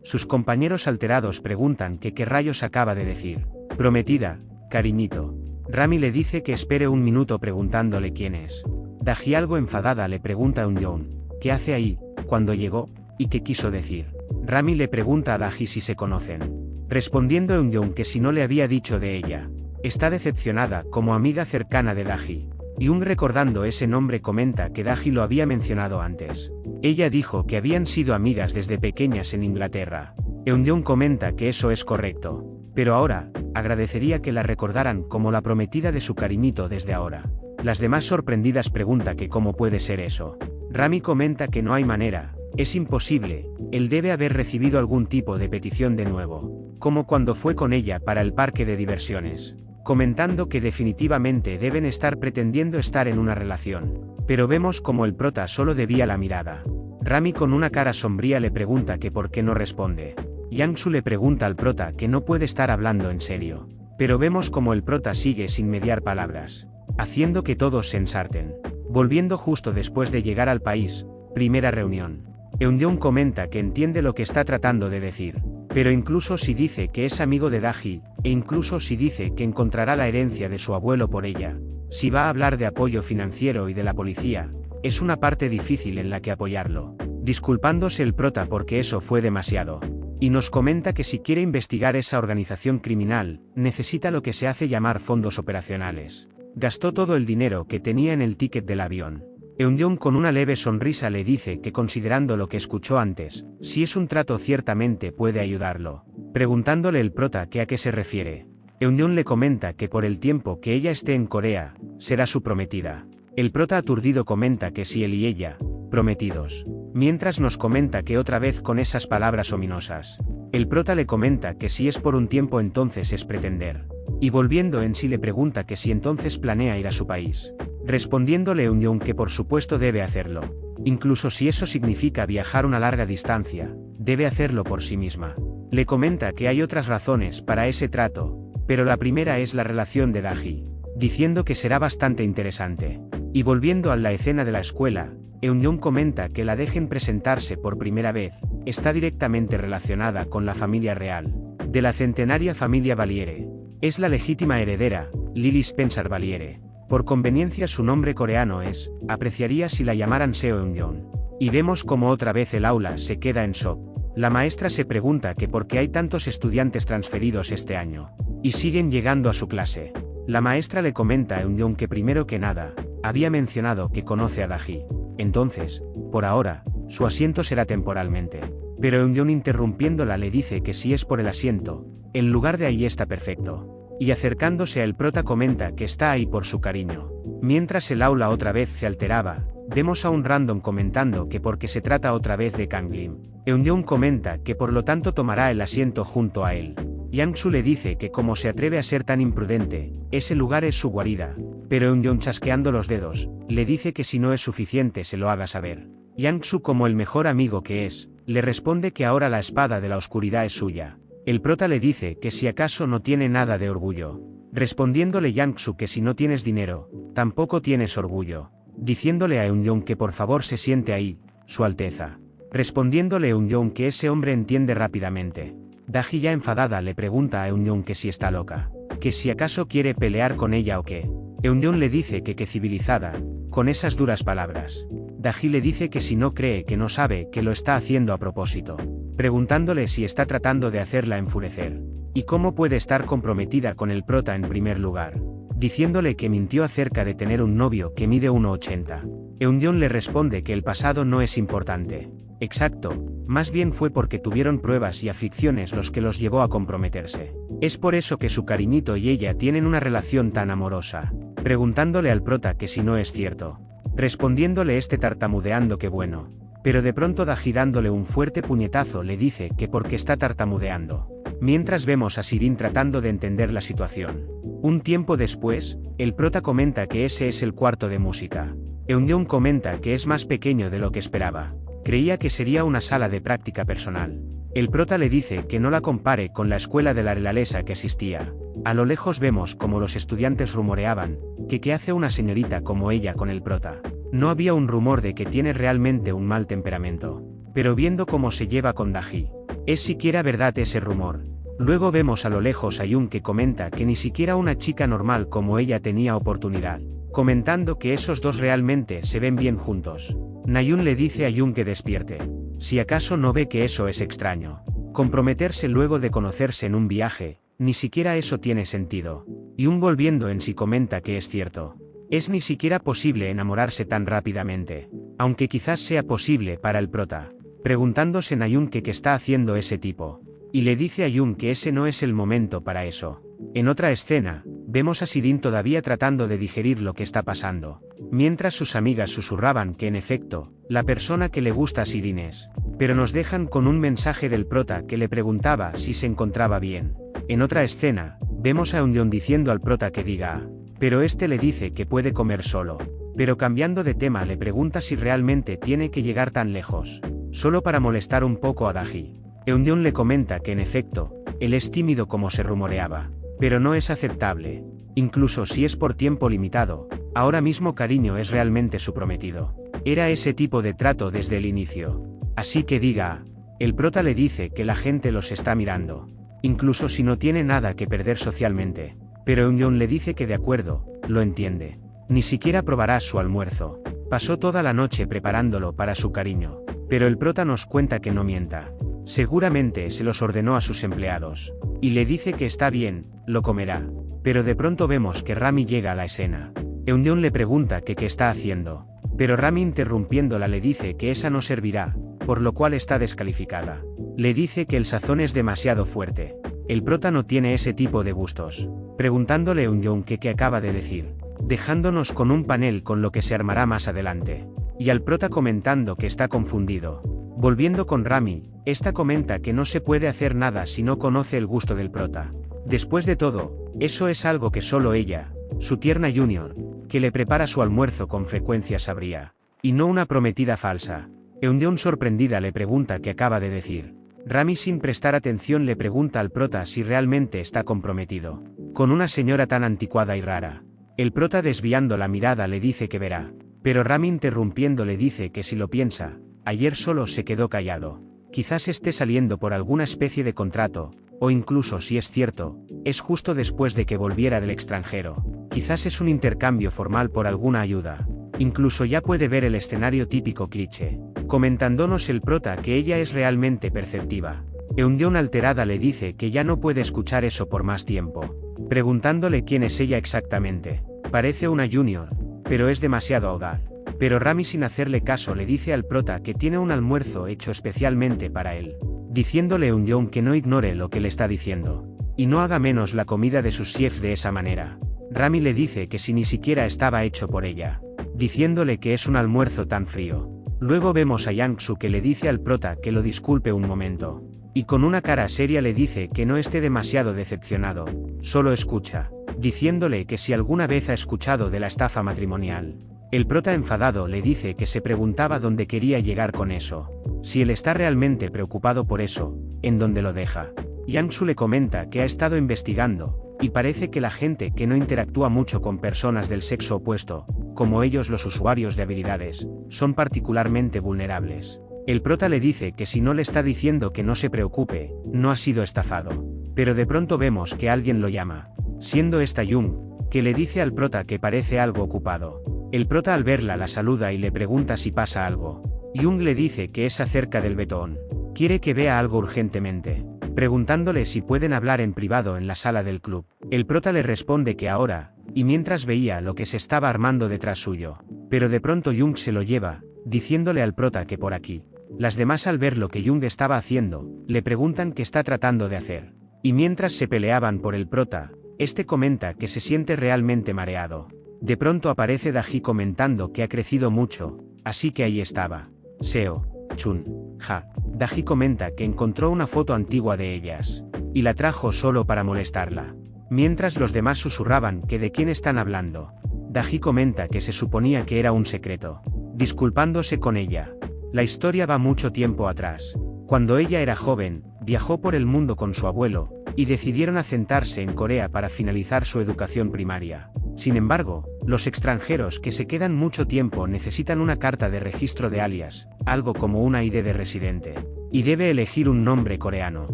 Sus compañeros alterados preguntan que qué rayos acaba de decir. Prometida, cariñito. Rami le dice que espere un minuto preguntándole quién es. Daji algo enfadada le pregunta a Eunyoung, ¿qué hace ahí, cuando llegó, y qué quiso decir? Rami le pregunta a Daji si se conocen. Respondiendo Eunyoung que si no le había dicho de ella. Está decepcionada como amiga cercana de Daji. Young recordando ese nombre comenta que Daji lo había mencionado antes. Ella dijo que habían sido amigas desde pequeñas en Inglaterra. Eunyoung comenta que eso es correcto. Pero ahora, agradecería que la recordaran como la prometida de su cariñito desde ahora. Las demás sorprendidas pregunta que cómo puede ser eso. Rami comenta que no hay manera, es imposible, él debe haber recibido algún tipo de petición de nuevo. Como cuando fue con ella para el parque de diversiones. Comentando que definitivamente deben estar pretendiendo estar en una relación. Pero vemos como el prota solo debía la mirada. Rami con una cara sombría le pregunta que por qué no responde. Yang-su le pregunta al prota que no puede estar hablando en serio. Pero vemos como el prota sigue sin mediar palabras, haciendo que todos se ensarten. Volviendo justo después de llegar al país, primera reunión. Eunyoung comenta que entiende lo que está tratando de decir. Pero incluso si dice que es amigo de Daji, e incluso si dice que encontrará la herencia de su abuelo por ella, si va a hablar de apoyo financiero y de la policía, es una parte difícil en la que apoyarlo. Disculpándose el prota porque eso fue demasiado. Y nos comenta que si quiere investigar esa organización criminal, necesita lo que se hace llamar fondos operacionales. Gastó todo el dinero que tenía en el ticket del avión. Eunyoung con una leve sonrisa le dice que considerando lo que escuchó antes, si es un trato ciertamente puede ayudarlo. Preguntándole el prota que a qué se refiere. Eunyoung le comenta que por el tiempo que ella esté en Corea, será su prometida. El prota aturdido comenta que si él y ella, prometidos. Mientras nos comenta que otra vez con esas palabras ominosas. El prota le comenta que si es por un tiempo entonces es pretender. Y volviendo en sí le pregunta que si entonces planea ir a su país. Respondiéndole Eunyoung que por supuesto debe hacerlo. Incluso si eso significa viajar una larga distancia, debe hacerlo por sí misma. Le comenta que hay otras razones para ese trato, pero la primera es la relación de Daji, diciendo que será bastante interesante. Y volviendo a la escena de la escuela, Eunyoung comenta que la dejen presentarse por primera vez, está directamente relacionada con la familia real, de la centenaria familia Valiere. Es la legítima heredera, Lily Spencer Valiere. Por conveniencia su nombre coreano es, apreciaría si la llamaran Seo Eunyoung. Y vemos como otra vez el aula se queda en shock. La maestra se pregunta que por qué hay tantos estudiantes transferidos este año. Y siguen llegando a su clase. La maestra le comenta a Eunyoung que primero que nada, había mencionado que conoce a Daji. Entonces, por ahora, su asiento será temporalmente. Pero Eunyoung interrumpiéndola le dice que si es por el asiento, el lugar de ahí está perfecto. y acercándose a el prota comenta que está ahí por su cariño. Mientras el aula otra vez se alteraba, vemos a un random comentando que porque se trata otra vez de Kang Lim. Eunyoung comenta que por lo tanto tomará el asiento junto a él. Yang-su le dice que como se atreve a ser tan imprudente, ese lugar es su guarida, pero Eunyoung chasqueando los dedos, le dice que si no es suficiente se lo haga saber. Yang-su como el mejor amigo que es, le responde que ahora la espada de la oscuridad es suya. El prota le dice que si acaso no tiene nada de orgullo. Respondiéndole Yang-su que si no tienes dinero, tampoco tienes orgullo. Diciéndole a Eunyoung que por favor se siente ahí, Su Alteza. Respondiéndole Eunyoung que ese hombre entiende rápidamente. Daji ya enfadada le pregunta a Eunyoung que si está loca, que si acaso quiere pelear con ella o qué. Eunyoung le dice que civilizada, con esas duras palabras. Daji le dice que si no cree que no sabe que lo está haciendo a propósito, preguntándole si está tratando de hacerla enfurecer, y cómo puede estar comprometida con el prota en primer lugar, diciéndole que mintió acerca de tener un novio que mide 1,80. Eunyoung le responde que el pasado no es importante. Exacto, más bien fue porque tuvieron pruebas y aflicciones los que los llevó a comprometerse. Es por eso que su cariñito y ella tienen una relación tan amorosa. Preguntándole al prota que si no es cierto. Respondiéndole este tartamudeando que bueno. Pero de pronto Daji dándole un fuerte puñetazo le dice que porque está tartamudeando. Mientras vemos a Sirin tratando de entender la situación. Un tiempo después, el prota comenta que ese es el cuarto de música. Eunyoung comenta que es más pequeño de lo que esperaba. Creía que sería una sala de práctica personal. El prota le dice que no la compare con la escuela de la realeza que asistía. A lo lejos vemos como los estudiantes rumoreaban, que qué hace una señorita como ella con el prota. No había un rumor de que tiene realmente un mal temperamento. Pero viendo cómo se lleva con Daji, ¿es siquiera verdad ese rumor? Luego vemos a lo lejos a Yun que comenta que ni siquiera una chica normal como ella tenía oportunidad. Comentando que esos dos realmente se ven bien juntos. Nayun le dice a Yun que despierte. Si acaso no ve que eso es extraño. Comprometerse luego de conocerse en un viaje, ni siquiera eso tiene sentido. Yun volviendo en sí comenta que es cierto. Es ni siquiera posible enamorarse tan rápidamente. Aunque quizás sea posible para el prota. Preguntándose Nayun que qué está haciendo ese tipo. Y le dice a Yun que ese no es el momento para eso. En otra escena, vemos a Sirin todavía tratando de digerir lo que está pasando. Mientras sus amigas susurraban que en efecto, la persona que le gusta a Sirin es. Pero nos dejan con un mensaje del prota que le preguntaba si se encontraba bien. En otra escena, vemos a Eunyoung diciendo al prota que diga, pero este le dice que puede comer solo. Pero cambiando de tema le pregunta si realmente tiene que llegar tan lejos. Solo para molestar un poco a Daji. Eunyoung le comenta que en efecto, él es tímido como se rumoreaba. Pero no es aceptable. Incluso si es por tiempo limitado, ahora mismo cariño es realmente su prometido. Era ese tipo de trato desde el inicio. Así que diga, el prota le dice que la gente los está mirando. Incluso si no tiene nada que perder socialmente. Pero Eunyoung le dice que de acuerdo, lo entiende. Ni siquiera probará su almuerzo. Pasó toda la noche preparándolo para su cariño. Pero el prota nos cuenta que no mienta. Seguramente se los ordenó a sus empleados. Y le dice que está bien, lo comerá. Pero de pronto vemos que Rami llega a la escena. Eunyoung le pregunta que qué está haciendo. Pero Rami interrumpiéndola le dice que esa no servirá, por lo cual está descalificada. Le dice que el sazón es demasiado fuerte. El prota no tiene ese tipo de gustos. Preguntándole a Eunyoung que qué acaba de decir. Dejándonos con un panel con lo que se armará más adelante. Y al prota comentando que está confundido. Volviendo con Rami, esta comenta que no se puede hacer nada si no conoce el gusto del prota. Después de todo, eso es algo que solo ella, su tierna Junior, que le prepara su almuerzo con frecuencia sabría. Y no una prometida falsa. Eunyoung sorprendida le pregunta qué acaba de decir. Rami sin prestar atención le pregunta al prota si realmente está comprometido. Con una señora tan anticuada y rara. El prota desviando la mirada le dice que verá. Pero Rami interrumpiendo le dice que si lo piensa. Ayer solo se quedó callado. Quizás esté saliendo por alguna especie de contrato, o incluso si es cierto, es justo después de que volviera del extranjero. Quizás es un intercambio formal por alguna ayuda. Incluso ya puede ver el escenario típico cliché. Comentándonos el prota que ella es realmente perceptiva. Eunyoung alterada le dice que ya no puede escuchar eso por más tiempo. Preguntándole quién es ella exactamente. Parece una junior, pero es demasiado audaz. Pero Rami sin hacerle caso le dice al prota que tiene un almuerzo hecho especialmente para él. Diciéndole a Eunyoung que no ignore lo que le está diciendo. y no haga menos la comida de sus chefs de esa manera. Rami le dice que si ni siquiera estaba hecho por ella, diciéndole que es un almuerzo tan frío. Luego vemos a Yang-su que le dice al prota que lo disculpe un momento. Y con una cara seria le dice que no esté demasiado decepcionado, solo escucha, diciéndole que si alguna vez ha escuchado de la estafa matrimonial. El prota enfadado le dice que se preguntaba dónde quería llegar con eso. Si él está realmente preocupado por eso, ¿en dónde lo deja? Yang-su le comenta que ha estado investigando, y parece que la gente que no interactúa mucho con personas del sexo opuesto, como ellos los usuarios de habilidades, son particularmente vulnerables. El prota le dice que si no le está diciendo que no se preocupe, no ha sido estafado. Pero de pronto vemos que alguien lo llama, siendo esta Jung, que le dice al prota que parece algo ocupado. El prota al verla la saluda y le pregunta si pasa algo. Jung le dice que es acerca del betón. Quiere que vea algo urgentemente, preguntándole si pueden hablar en privado en la sala del club. El prota le responde que ahora, y mientras veía lo que se estaba armando detrás suyo. Pero de pronto Jung se lo lleva, diciéndole al prota que por aquí. Las demás al ver lo que Jung estaba haciendo, le preguntan qué está tratando de hacer. Y mientras se peleaban por el prota, este comenta que se siente realmente mareado. De pronto aparece Daji comentando que ha crecido mucho, así que ahí estaba. Seo, Chun, Ja. Daji comenta que encontró una foto antigua de ellas, y la trajo solo para molestarla. Mientras los demás susurraban que de quién están hablando. Daji comenta que se suponía que era un secreto, disculpándose con ella. La historia va mucho tiempo atrás. Cuando ella era joven, viajó por el mundo con su abuelo, y decidieron asentarse en Corea para finalizar su educación primaria. Sin embargo, los extranjeros que se quedan mucho tiempo necesitan una carta de registro de alias, algo como una ID de residente, y debe elegir un nombre coreano.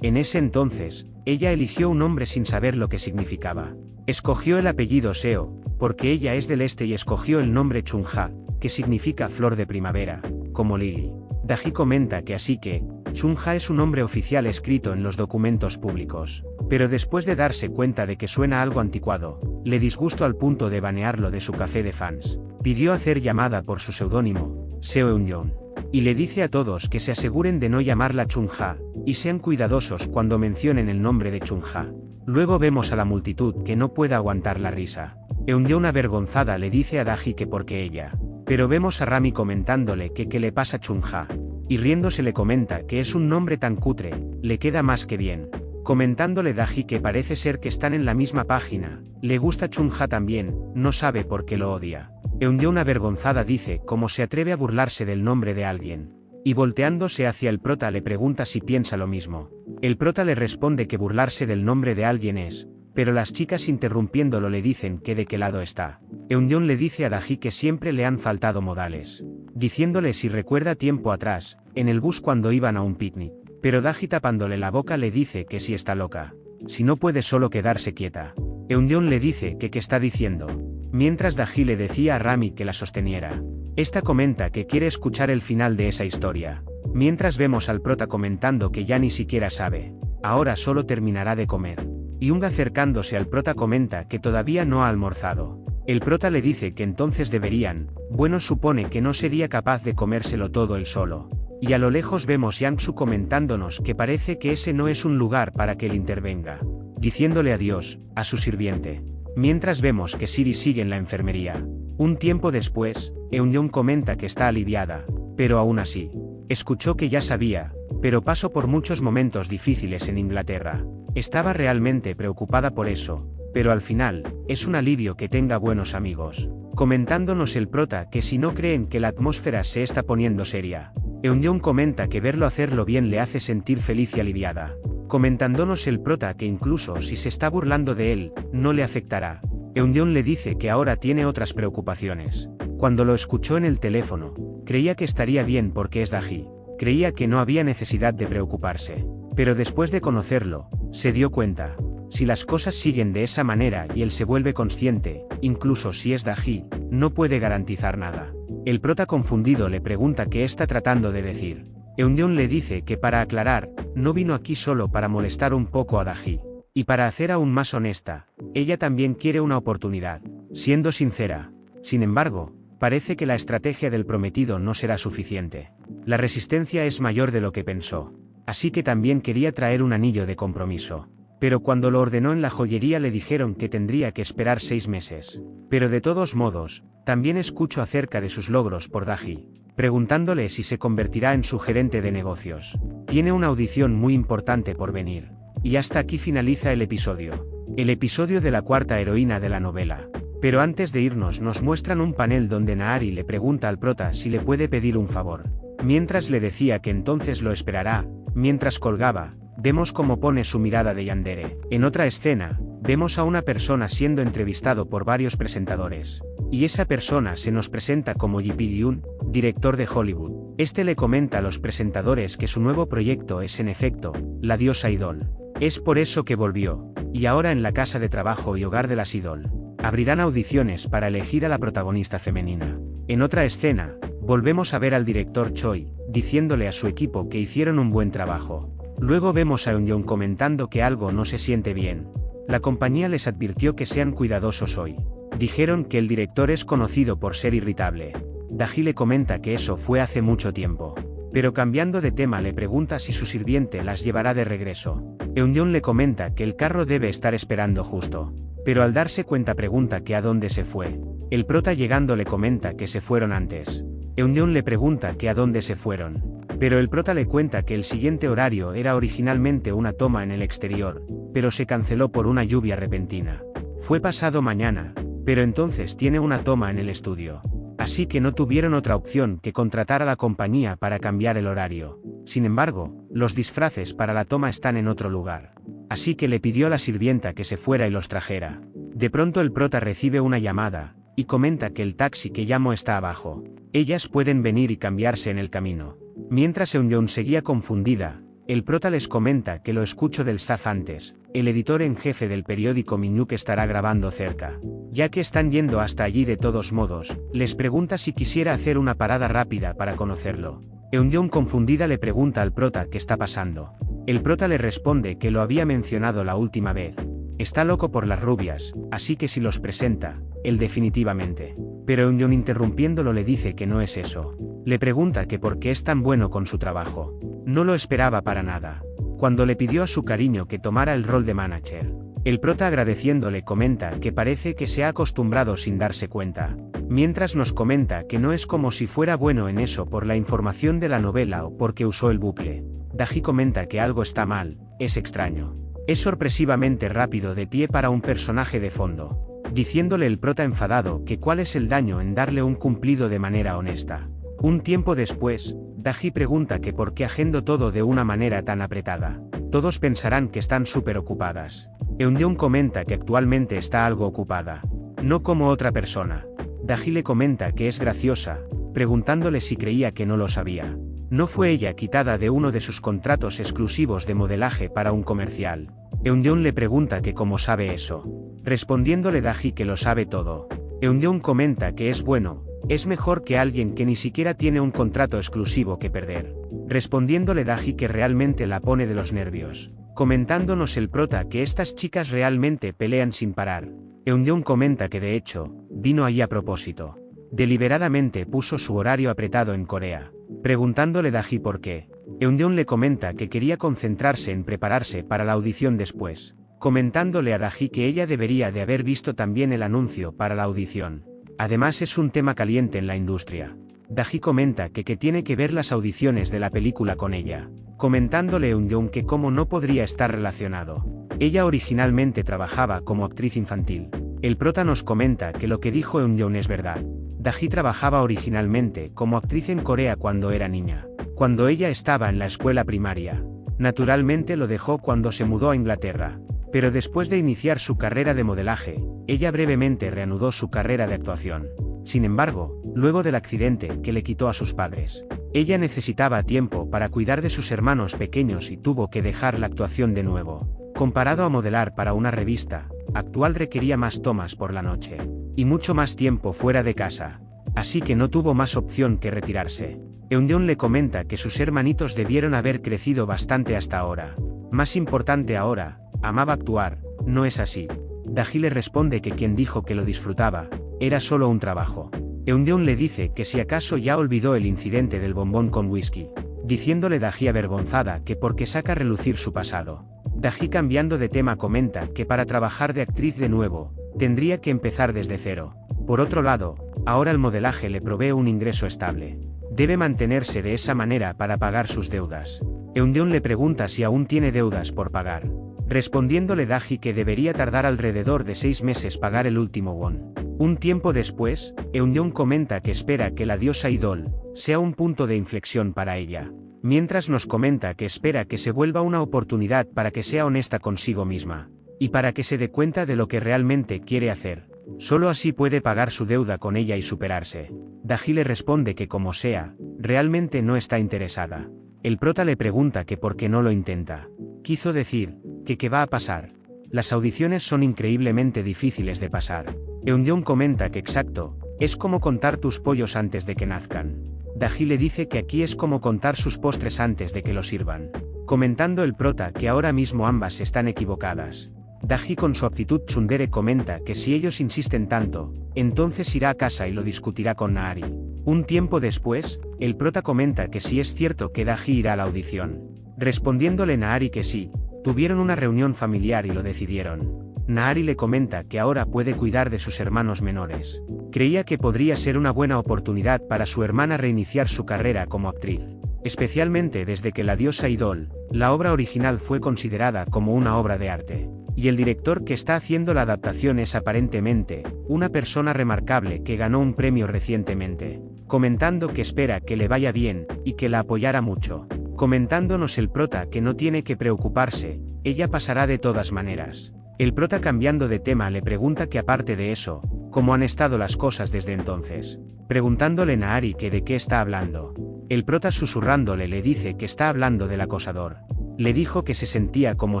En ese entonces, ella eligió un nombre sin saber lo que significaba. Escogió el apellido Seo, porque ella es del este y escogió el nombre Chunja, que significa flor de primavera, como Lily. Daji comenta que así que, Chunja es un nombre oficial escrito en los documentos públicos. Pero después de darse cuenta de que suena algo anticuado, le disgustó al punto de banearlo de su café de fans. Pidió hacer llamada por su seudónimo, Seo Eun-yeon. Y le dice a todos que se aseguren de no llamarla Chunja, y sean cuidadosos cuando mencionen el nombre de Chunja. Luego vemos a la multitud que no puede aguantar la risa. Eun-yeon avergonzada le dice a Daji que porque ella. Pero vemos a Rami comentándole que qué le pasa a Chunja. Y riéndose le comenta que es un nombre tan cutre, le queda más que bien. Comentándole Daji que parece ser que están en la misma página, le gusta Chunja también, no sabe por qué lo odia. Eun-yeon avergonzada dice cómo se atreve a burlarse del nombre de alguien. Y volteándose hacia el prota le pregunta si piensa lo mismo. El prota le responde que burlarse del nombre de alguien es, pero las chicas interrumpiéndolo le dicen que de qué lado está. Eun-yeon le dice a Daji que siempre le han faltado modales, diciéndole si recuerda tiempo atrás, en el bus cuando iban a un picnic. Pero Daji tapándole la boca le dice que si está loca, si no puede solo quedarse quieta. Eun-yeon le dice que qué está diciendo. Mientras Daji le decía a Rami que la sosteniera. Esta comenta que quiere escuchar el final de esa historia. Mientras vemos al prota comentando que ya ni siquiera sabe. Ahora solo terminará de comer. Y Jung acercándose al prota comenta que todavía no ha almorzado. El prota le dice que entonces deberían, bueno supone que no sería capaz de comérselo todo él solo. Y a lo lejos vemos Yang-su comentándonos que parece que ese no es un lugar para que él intervenga. Diciéndole adiós, a su sirviente. Mientras vemos que Siri sigue en la enfermería. Un tiempo después, Eun-yeon comenta que está aliviada, pero aún así, escuchó que ya sabía, pero pasó por muchos momentos difíciles en Inglaterra. Estaba realmente preocupada por eso, pero al final, es un alivio que tenga buenos amigos. Comentándonos el prota que si no creen que la atmósfera se está poniendo seria. Eun-yeon comenta que verlo hacerlo bien le hace sentir feliz y aliviada. Comentándonos el prota que incluso si se está burlando de él, no le afectará. Eun-yeon le dice que ahora tiene otras preocupaciones. Cuando lo escuchó en el teléfono, creía que estaría bien porque es Daji. Creía que no había necesidad de preocuparse. Pero después de conocerlo, se dio cuenta. Si las cosas siguen de esa manera y él se vuelve consciente, incluso si es Daji, no puede garantizar nada. El prota confundido le pregunta qué está tratando de decir. Eun-yeon le dice que para aclarar, no vino aquí solo para molestar un poco a Daji. Y para hacer aún más honesta, ella también quiere una oportunidad, siendo sincera. Sin embargo, parece que la estrategia del prometido no será suficiente. La resistencia es mayor de lo que pensó. Así que también quería traer un anillo de compromiso. pero cuando lo ordenó en la joyería le dijeron que tendría que esperar 6 meses. Pero de todos modos, también escucho acerca de sus logros por Daji, preguntándole si se convertirá en su gerente de negocios. Tiene una audición muy importante por venir. Y hasta aquí finaliza el episodio. El episodio de la cuarta heroína de la novela. Pero antes de irnos nos muestran un panel donde Nahari le pregunta al prota si le puede pedir un favor. Mientras le decía que entonces lo esperará, mientras colgaba, vemos cómo pone su mirada de yandere. En otra escena, vemos a una persona siendo entrevistado por varios presentadores. Y esa persona se nos presenta como Ji Pil-yoon, director de Hollywood. Este le comenta a los presentadores que su nuevo proyecto es en efecto, la diosa Idol. Es por eso que volvió, y ahora en la casa de trabajo y hogar de las Idol, abrirán audiciones para elegir a la protagonista femenina. En otra escena, volvemos a ver al director Choi, diciéndole a su equipo que hicieron un buen trabajo. Luego vemos a Eun-young comentando que algo no se siente bien. La compañía les advirtió que sean cuidadosos hoy. Dijeron que el director es conocido por ser irritable. Daji le comenta que eso fue hace mucho tiempo. Pero cambiando de tema le pregunta si su sirviente las llevará de regreso. Eun-young le comenta que el carro debe estar esperando justo. Pero al darse cuenta pregunta que a dónde se fue. El prota llegando le comenta que se fueron antes. Eun-young le pregunta que a dónde se fueron. Pero el prota le cuenta que el siguiente horario era originalmente una toma en el exterior, pero se canceló por una lluvia repentina. Fue pasado mañana, pero entonces tiene una toma en el estudio. Así que no tuvieron otra opción que contratar a la compañía para cambiar el horario. Sin embargo, los disfraces para la toma están en otro lugar. Así que le pidió a la sirvienta que se fuera y los trajera. De pronto el prota recibe una llamada, y comenta que el taxi que llamó está abajo. Ellas pueden venir y cambiarse en el camino. Mientras Eun-young seguía confundida, el prota les comenta que lo escucho del staff antes. El editor en jefe del periódico Minhyuk estará grabando cerca. Ya que están yendo hasta allí de todos modos, les pregunta si quisiera hacer una parada rápida para conocerlo. Eun-young confundida le pregunta al prota qué está pasando. El prota le responde que lo había mencionado la última vez. Está loco por las rubias, así que si los presenta, él definitivamente. Pero Eun-young interrumpiéndolo le dice que no es eso. Le pregunta que por qué es tan bueno con su trabajo. No lo esperaba para nada. Cuando le pidió a su cariño que tomara el rol de manager, el prota agradeciéndole comenta que parece que se ha acostumbrado sin darse cuenta. Mientras nos comenta que no es como si fuera bueno en eso por la información de la novela o porque usó el bucle. Daji comenta que algo está mal, es extraño. Es sorpresivamente rápido de pie para un personaje de fondo, diciéndole el prota enfadado que cuál es el daño en darle un cumplido de manera honesta. Un tiempo después, Daji pregunta que por qué agendo todo de una manera tan apretada. Todos pensarán que están súper ocupadas. Eun-young comenta que actualmente está algo ocupada. No como otra persona. Daji le comenta que es graciosa, preguntándole si creía que no lo sabía. No fue ella quitada de uno de sus contratos exclusivos de modelaje para un comercial. Eun-young le pregunta que cómo sabe eso. Respondiéndole Daji que lo sabe todo. Eun-young comenta que es bueno, es mejor que alguien que ni siquiera tiene un contrato exclusivo que perder. Respondiéndole Daji que realmente la pone de los nervios. Comentándonos el prota que estas chicas realmente pelean sin parar. Eun-young comenta que de hecho, vino ahí a propósito. Deliberadamente puso su horario apretado en Corea. Preguntándole Daji por qué. Eun-young le comenta que quería concentrarse en prepararse para la audición después. Comentándole a Daji que ella debería de haber visto también el anuncio para la audición. Además es un tema caliente en la industria. Daji comenta que tiene que ver las audiciones de la película con ella. Comentándole Eun-young que cómo no podría estar relacionado. Ella originalmente trabajaba como actriz infantil. El prota nos comenta que lo que dijo Eun-young es verdad. Daji trabajaba originalmente como actriz en Corea cuando era niña. Cuando ella estaba en la escuela primaria. Naturalmente lo dejó cuando se mudó a Inglaterra. Pero después de iniciar su carrera de modelaje, ella brevemente reanudó su carrera de actuación. Sin embargo, luego del accidente que le quitó a sus padres, ella necesitaba tiempo para cuidar de sus hermanos pequeños y tuvo que dejar la actuación de nuevo. Comparado a modelar para una revista, actual requería más tomas por la noche, y mucho más tiempo fuera de casa. Así que no tuvo más opción que retirarse. Eun-young le comenta que sus hermanitos debieron haber crecido bastante hasta ahora. Más importante ahora, amaba actuar, ¿no es así? Daji le responde que quien dijo que lo disfrutaba, era solo un trabajo. Eun-young le dice que si acaso ya olvidó el incidente del bombón con whisky, diciéndole Daji avergonzada que porque saca a relucir su pasado. Daji, cambiando de tema, comenta que para trabajar de actriz de nuevo, tendría que empezar desde cero. Por otro lado, ahora el modelaje le provee un ingreso estable. Debe mantenerse de esa manera para pagar sus deudas. Eundeon le pregunta si aún tiene deudas por pagar. Respondiéndole Daji que debería tardar alrededor de 6 meses pagar el último won. Un tiempo después, Eundeon comenta que espera que la diosa Idol sea un punto de inflexión para ella. Mientras nos comenta que espera que se vuelva una oportunidad para que sea honesta consigo misma. Y para que se dé cuenta de lo que realmente quiere hacer. Solo así puede pagar su deuda con ella y superarse. Daji le responde que como sea, realmente no está interesada. El prota le pregunta que por qué no lo intenta. Quiso decir, que qué va a pasar. Las audiciones son increíblemente difíciles de pasar. Eundeon comenta que exacto, es como contar tus pollos antes de que nazcan. Daji le dice que aquí es como contar sus postres antes de que lo sirvan. Comentando el prota que ahora mismo ambas están equivocadas. Daji con su actitud tsundere comenta que si ellos insisten tanto, entonces irá a casa y lo discutirá con Nahari. Un tiempo después, el prota comenta que si es cierto que Daji irá a la audición. Respondiéndole Nahari que sí, tuvieron una reunión familiar y lo decidieron. Nahari le comenta que ahora puede cuidar de sus hermanos menores. Creía que podría ser una buena oportunidad para su hermana reiniciar su carrera como actriz. Especialmente desde que La diosa Idol, la obra original, fue considerada como una obra de arte. Y el director que está haciendo la adaptación es aparentemente una persona remarcable que ganó un premio recientemente. Comentando que espera que le vaya bien, y que la apoyará mucho. Comentándonos el prota que no tiene que preocuparse, ella pasará de todas maneras. El prota, cambiando de tema, le pregunta que aparte de eso, ¿cómo han estado las cosas desde entonces? Preguntándole Nahari que de qué está hablando. El prota, susurrándole, le dice que está hablando del acosador. Le dijo que se sentía como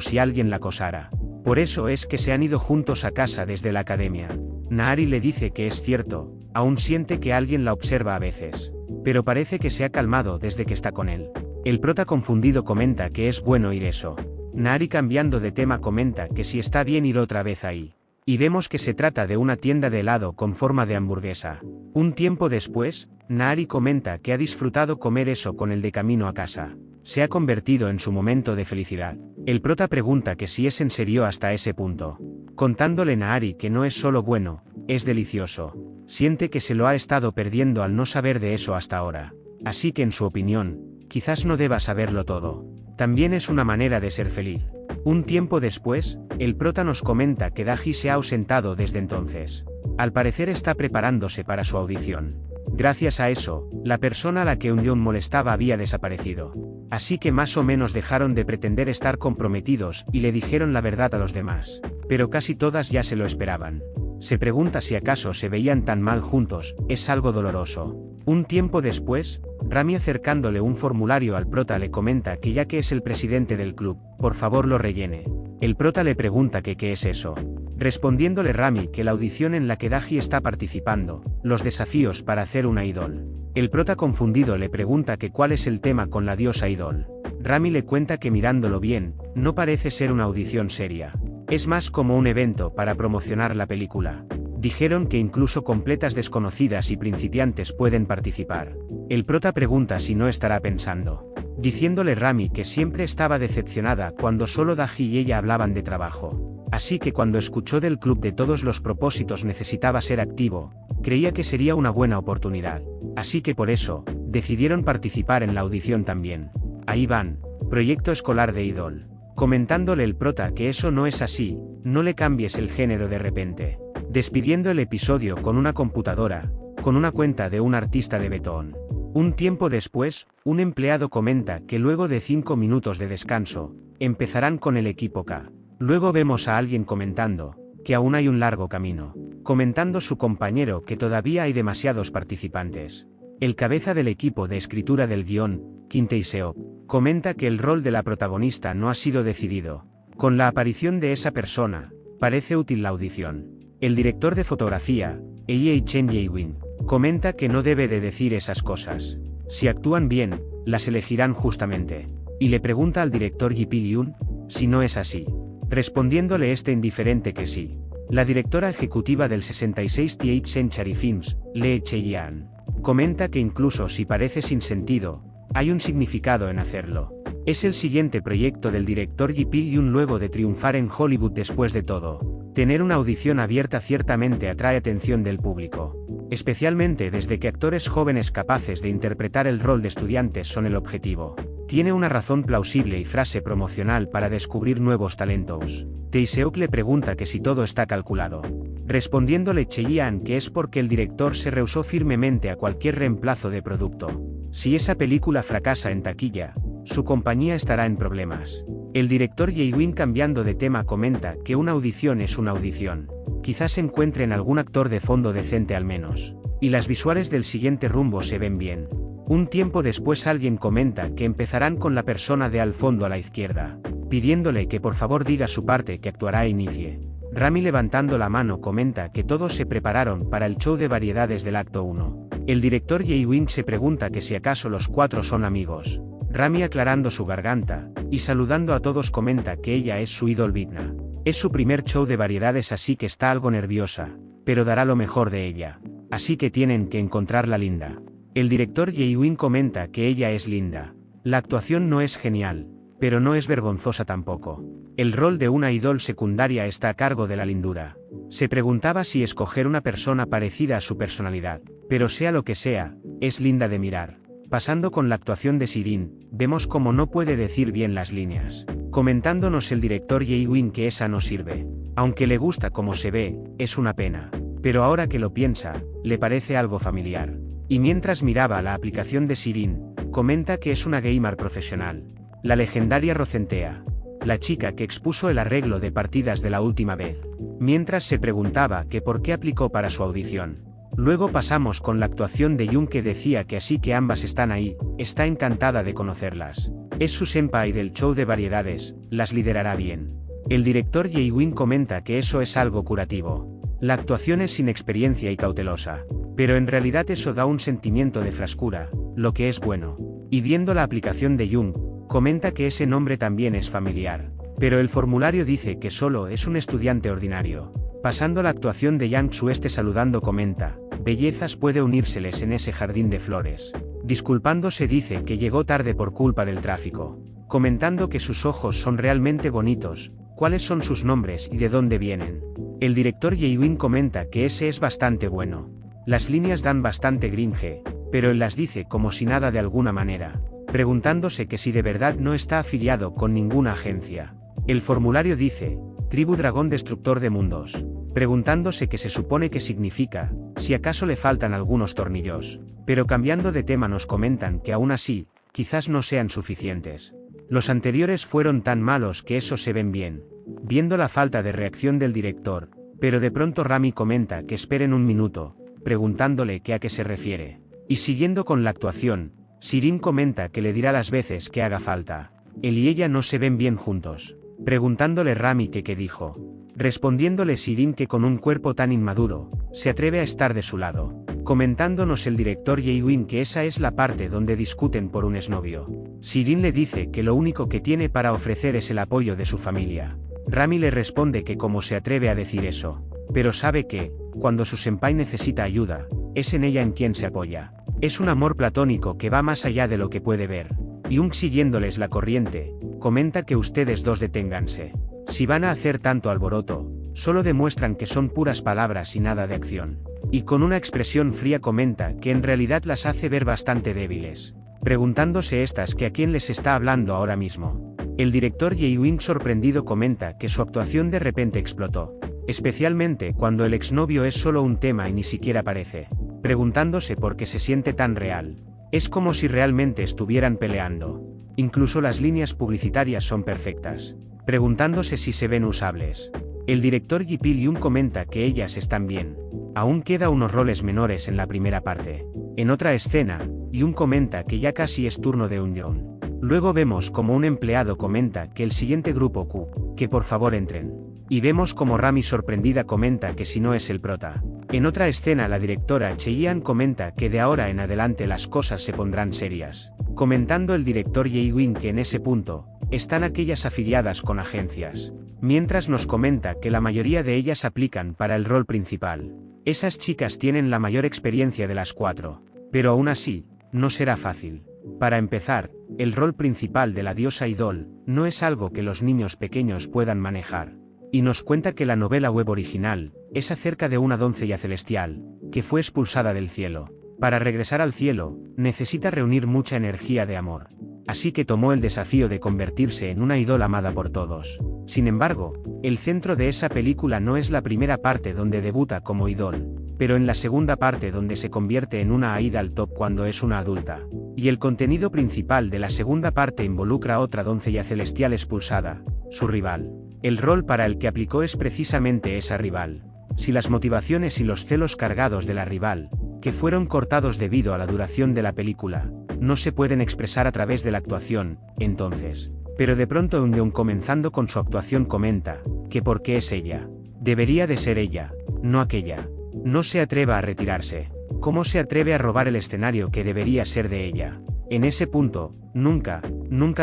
si alguien la acosara. Por eso es que se han ido juntos a casa desde la academia. Nahari le dice que es cierto, aún siente que alguien la observa a veces. Pero parece que se ha calmado desde que está con él. El prota, confundido, comenta que es bueno oír eso. Nahari, cambiando de tema, comenta que si está bien ir otra vez ahí. Y vemos que se trata de una tienda de helado con forma de hamburguesa. Un tiempo después, Nahari comenta que ha disfrutado comer eso con el de camino a casa. Se ha convertido en su momento de felicidad. El prota pregunta que si es en serio hasta ese punto. Contándole Nahari que no es solo bueno, es delicioso. Siente que se lo ha estado perdiendo al no saber de eso hasta ahora. Así que en su opinión, quizás no deba saberlo todo. También es una manera de ser feliz. Un tiempo después, el prota nos comenta que Daji se ha ausentado desde entonces. Al parecer está preparándose para su audición. Gracias a eso, la persona a la que Eundeon molestaba había desaparecido. Así que más o menos dejaron de pretender estar comprometidos y le dijeron la verdad a los demás. Pero casi todas ya se lo esperaban. Se pregunta si acaso se veían tan mal juntos, es algo doloroso. Un tiempo después, Rami, acercándole un formulario al prota, le comenta que ya que es el presidente del club, por favor lo rellene. El prota le pregunta que qué es eso. Respondiéndole Rami que la audición en la que Daji está participando, los desafíos para hacer una idol. El prota, confundido, le pregunta que cuál es el tema con la diosa Idol. Rami le cuenta que mirándolo bien, no parece ser una audición seria. Es más como un evento para promocionar la película. Dijeron que incluso completas desconocidas y principiantes pueden participar. El prota pregunta si no estará pensando. Diciéndole Rami que siempre estaba decepcionada cuando solo Daji y ella hablaban de trabajo. Así que cuando escuchó del club de todos los propósitos necesitaba ser activo, creía que sería una buena oportunidad. Así que por eso, decidieron participar en la audición también. Ahí van, proyecto escolar de Idol. Comentándole el prota que eso no es así, no le cambies el género de repente. Despidiendo el episodio con una computadora, con una cuenta de un artista de Betón. Un tiempo después, un empleado comenta que luego de 5 minutos de descanso, empezarán con el equipo K. Luego vemos a alguien comentando que aún hay un largo camino. Comentando su compañero que todavía hay demasiados participantes. El cabeza del equipo de escritura del guión, Kim Tae-seok, comenta que el rol de la protagonista no ha sido decidido. Con la aparición de esa persona, parece útil la audición. El director de fotografía, Eie Chen Ye-win, comenta que no debe de decir esas cosas. Si actúan bien, las elegirán justamente. Y le pregunta al director Yi Pil-yoon si no es así. Respondiéndole este indiferente que sí. La directora ejecutiva del 66th Century Films, Lee Che-yeon, comenta que incluso si parece sin sentido, hay un significado en hacerlo. Es el siguiente proyecto del director Ji Pil-yoon luego de triunfar en Hollywood después de todo. Tener una audición abierta ciertamente atrae atención del público. Especialmente desde que actores jóvenes capaces de interpretar el rol de estudiantes son el objetivo. Tiene una razón plausible y frase promocional para descubrir nuevos talentos. Tae-seok le pregunta que si todo está calculado. Respondiéndole Choi-an que es porque el director se rehusó firmemente a cualquier reemplazo de producto. Si esa película fracasa en taquilla, su compañía estará en problemas. El director Jae-win, cambiando de tema, comenta que una audición es una audición. Quizás encuentren algún actor de fondo decente al menos. Y las visuales del siguiente rumbo se ven bien. Un tiempo después alguien comenta que empezarán con la persona de al fondo a la izquierda, pidiéndole que por favor diga su parte que actuará e inicie. Rami, levantando la mano, comenta que todos se prepararon para el show de variedades del acto 1. El director Jae-win se pregunta que si acaso los cuatro son amigos. Rami, aclarando su garganta y saludando a todos, comenta que ella es su ídol Vidna. Es su primer show de variedades, así que está algo nerviosa, pero dará lo mejor de ella. Así que tienen que encontrarla linda. El director Jae-win comenta que ella es linda. La actuación no es genial, pero no es vergonzosa tampoco. El rol de una ídol secundaria está a cargo de la lindura. Se preguntaba si escoger una persona parecida a su personalidad, pero sea lo que sea, es linda de mirar. Pasando con la actuación de Sirin, vemos cómo no puede decir bien las líneas. Comentándonos el director Jae-win que esa no sirve. Aunque le gusta cómo se ve, es una pena. Pero ahora que lo piensa, le parece algo familiar. Y mientras miraba la aplicación de Sirin, comenta que es una gamer profesional. La legendaria Rocentea. La chica que expuso el arreglo de partidas de la última vez. Mientras se preguntaba que por qué aplicó para su audición. Luego pasamos con la actuación de Yoon, que decía que así que ambas están ahí, está encantada de conocerlas. Es su senpai del show de variedades, las liderará bien. El director Jae-win comenta que eso es algo curativo. La actuación es sin experiencia y cautelosa. Pero en realidad eso da un sentimiento de frescura, lo que es bueno. Y viendo la aplicación de Yoon, comenta que ese nombre también es familiar. Pero el formulario dice que solo es un estudiante ordinario. Pasando la actuación de Yang Su, saludando comenta, bellezas puede unírseles en ese jardín de flores. Disculpándose dice que llegó tarde por culpa del tráfico. Comentando que sus ojos son realmente bonitos, cuáles son sus nombres y de dónde vienen. El director Jae-win comenta que ese es bastante bueno. Las líneas dan bastante cringe, pero él las dice como si nada de alguna manera. Preguntándose que si de verdad no está afiliado con ninguna agencia. El formulario dice, Tribu Dragón Destructor de Mundos. Preguntándose qué se supone que significa, si acaso le faltan algunos tornillos. Pero cambiando de tema nos comentan que aún así, quizás no sean suficientes. Los anteriores fueron tan malos que esos se ven bien. Viendo la falta de reacción del director, pero de pronto Rami comenta que esperen un minuto, preguntándole que a qué se refiere. Y siguiendo con la actuación, Sirin comenta que le dirá las veces que haga falta. Él y ella no se ven bien juntos. Preguntándole Rami que qué dijo. Respondiéndole Sirin que con un cuerpo tan inmaduro, se atreve a estar de su lado. Comentándonos el director Jae-win que esa es la parte donde discuten por un exnovio. Sirin le dice que lo único que tiene para ofrecer es el apoyo de su familia. Rami le responde que cómo se atreve a decir eso. Pero sabe que, cuando su senpai necesita ayuda, es en ella en quien se apoya. Es un amor platónico que va más allá de lo que puede ver. Yoon, siguiéndoles la corriente, comenta que ustedes dos deténganse. Si van a hacer tanto alboroto, solo demuestran que son puras palabras y nada de acción. Y con una expresión fría comenta que en realidad las hace ver bastante débiles. Preguntándose estas que a quién les está hablando ahora mismo. El director Jae-win, sorprendido, comenta que su actuación de repente explotó. Especialmente cuando el exnovio es solo un tema y ni siquiera aparece. Preguntándose por qué se siente tan real. Es como si realmente estuvieran peleando. Incluso las líneas publicitarias son perfectas. Preguntándose si se ven usables. El director Ji Pil-yoon comenta que ellas están bien. Aún queda unos roles menores en la primera parte. En otra escena, Yoon comenta que ya casi es turno de Eun-young. Luego vemos como un empleado comenta que el siguiente grupo Q, que por favor entren. Y vemos como Rami, sorprendida, comenta que si no es el prota. En otra escena la directora Choi-an comenta que de ahora en adelante las cosas se pondrán serias. Comentando el director Jae-win que en ese punto, están aquellas afiliadas con agencias. Mientras nos comenta que la mayoría de ellas aplican para el rol principal. Esas chicas tienen la mayor experiencia de las cuatro. Pero aún así, no será fácil. Para empezar, el rol principal de la diosa Idol no es algo que los niños pequeños puedan manejar. Y nos cuenta que la novela web original es acerca de una doncella celestial que fue expulsada del cielo. Para regresar al cielo, necesita reunir mucha energía de amor. Así que tomó el desafío de convertirse en una idol amada por todos. Sin embargo, el centro de esa película no es la primera parte donde debuta como idol, pero en la segunda parte donde se convierte en una idol top cuando es una adulta. Y el contenido principal de la segunda parte involucra a otra doncella celestial expulsada, su rival. El rol para el que aplicó es precisamente esa rival. Si las motivaciones y los celos cargados de la rival, que fueron cortados debido a la duración de la película, no se pueden expresar a través de la actuación, entonces. Pero de pronto Eun-young, comenzando con su actuación, comenta que porque es ella. Debería de ser ella, no aquella. No se atreva a retirarse. ¿Cómo se atreve a robar el escenario que debería ser de ella? En ese punto, nunca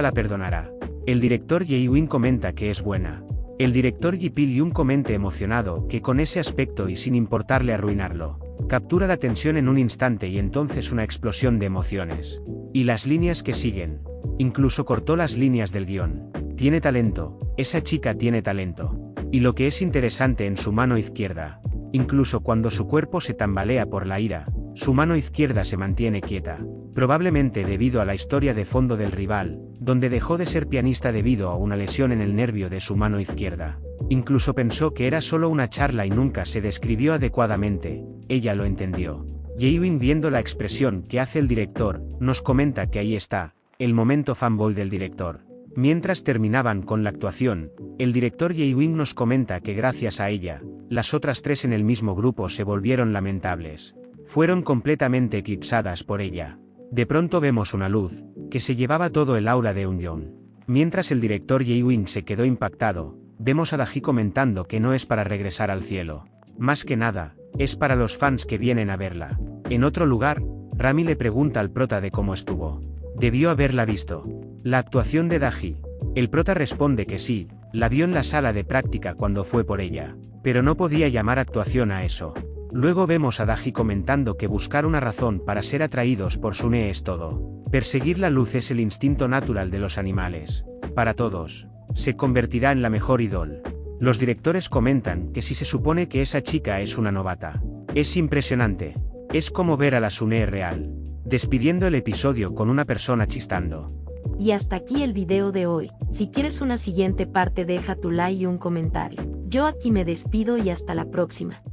la perdonará. El director Jae-win comenta que es buena. El director Ji Pil-young comenta emocionado que con ese aspecto y sin importarle arruinarlo, captura la tensión en un instante y entonces una explosión de emociones. Y las líneas que siguen. Incluso cortó las líneas del guión. Tiene talento, esa chica tiene talento. Y lo que es interesante en su mano izquierda. Incluso cuando su cuerpo se tambalea por la ira, su mano izquierda se mantiene quieta. Probablemente debido a la historia de fondo del rival, donde dejó de ser pianista debido a una lesión en el nervio de su mano izquierda. Incluso pensó que era solo una charla y nunca se describió adecuadamente. Ella lo entendió. Jae-win, viendo la expresión que hace el director, nos comenta que ahí está, el momento fanboy del director. Mientras terminaban con la actuación, el director Jae-win nos comenta que gracias a ella, las otras tres en el mismo grupo se volvieron lamentables. Fueron completamente eclipsadas por ella. De pronto vemos una luz, que se llevaba todo el aura de Eun-young. Mientras el director Jae-win se quedó impactado, vemos a Daji comentando que no es para regresar al cielo. Más que nada, es para los fans que vienen a verla. En otro lugar, Rami le pregunta al prota de cómo estuvo. Debió haberla visto. La actuación de Daji. El prota responde que sí, la vio en la sala de práctica cuando fue por ella, pero no podía llamar actuación a eso. Luego vemos a Daji comentando que buscar una razón para ser atraídos por Sune es todo. Perseguir la luz es el instinto natural de los animales. Para todos. Se convertirá en la mejor idol. Los directores comentan que si se supone que esa chica es una novata. Es impresionante. Es como ver a la Sune real. Despidiendo el episodio con una persona chistando. Y hasta aquí el video de hoy. Si quieres una siguiente parte, deja tu like y un comentario. Yo aquí me despido y hasta la próxima.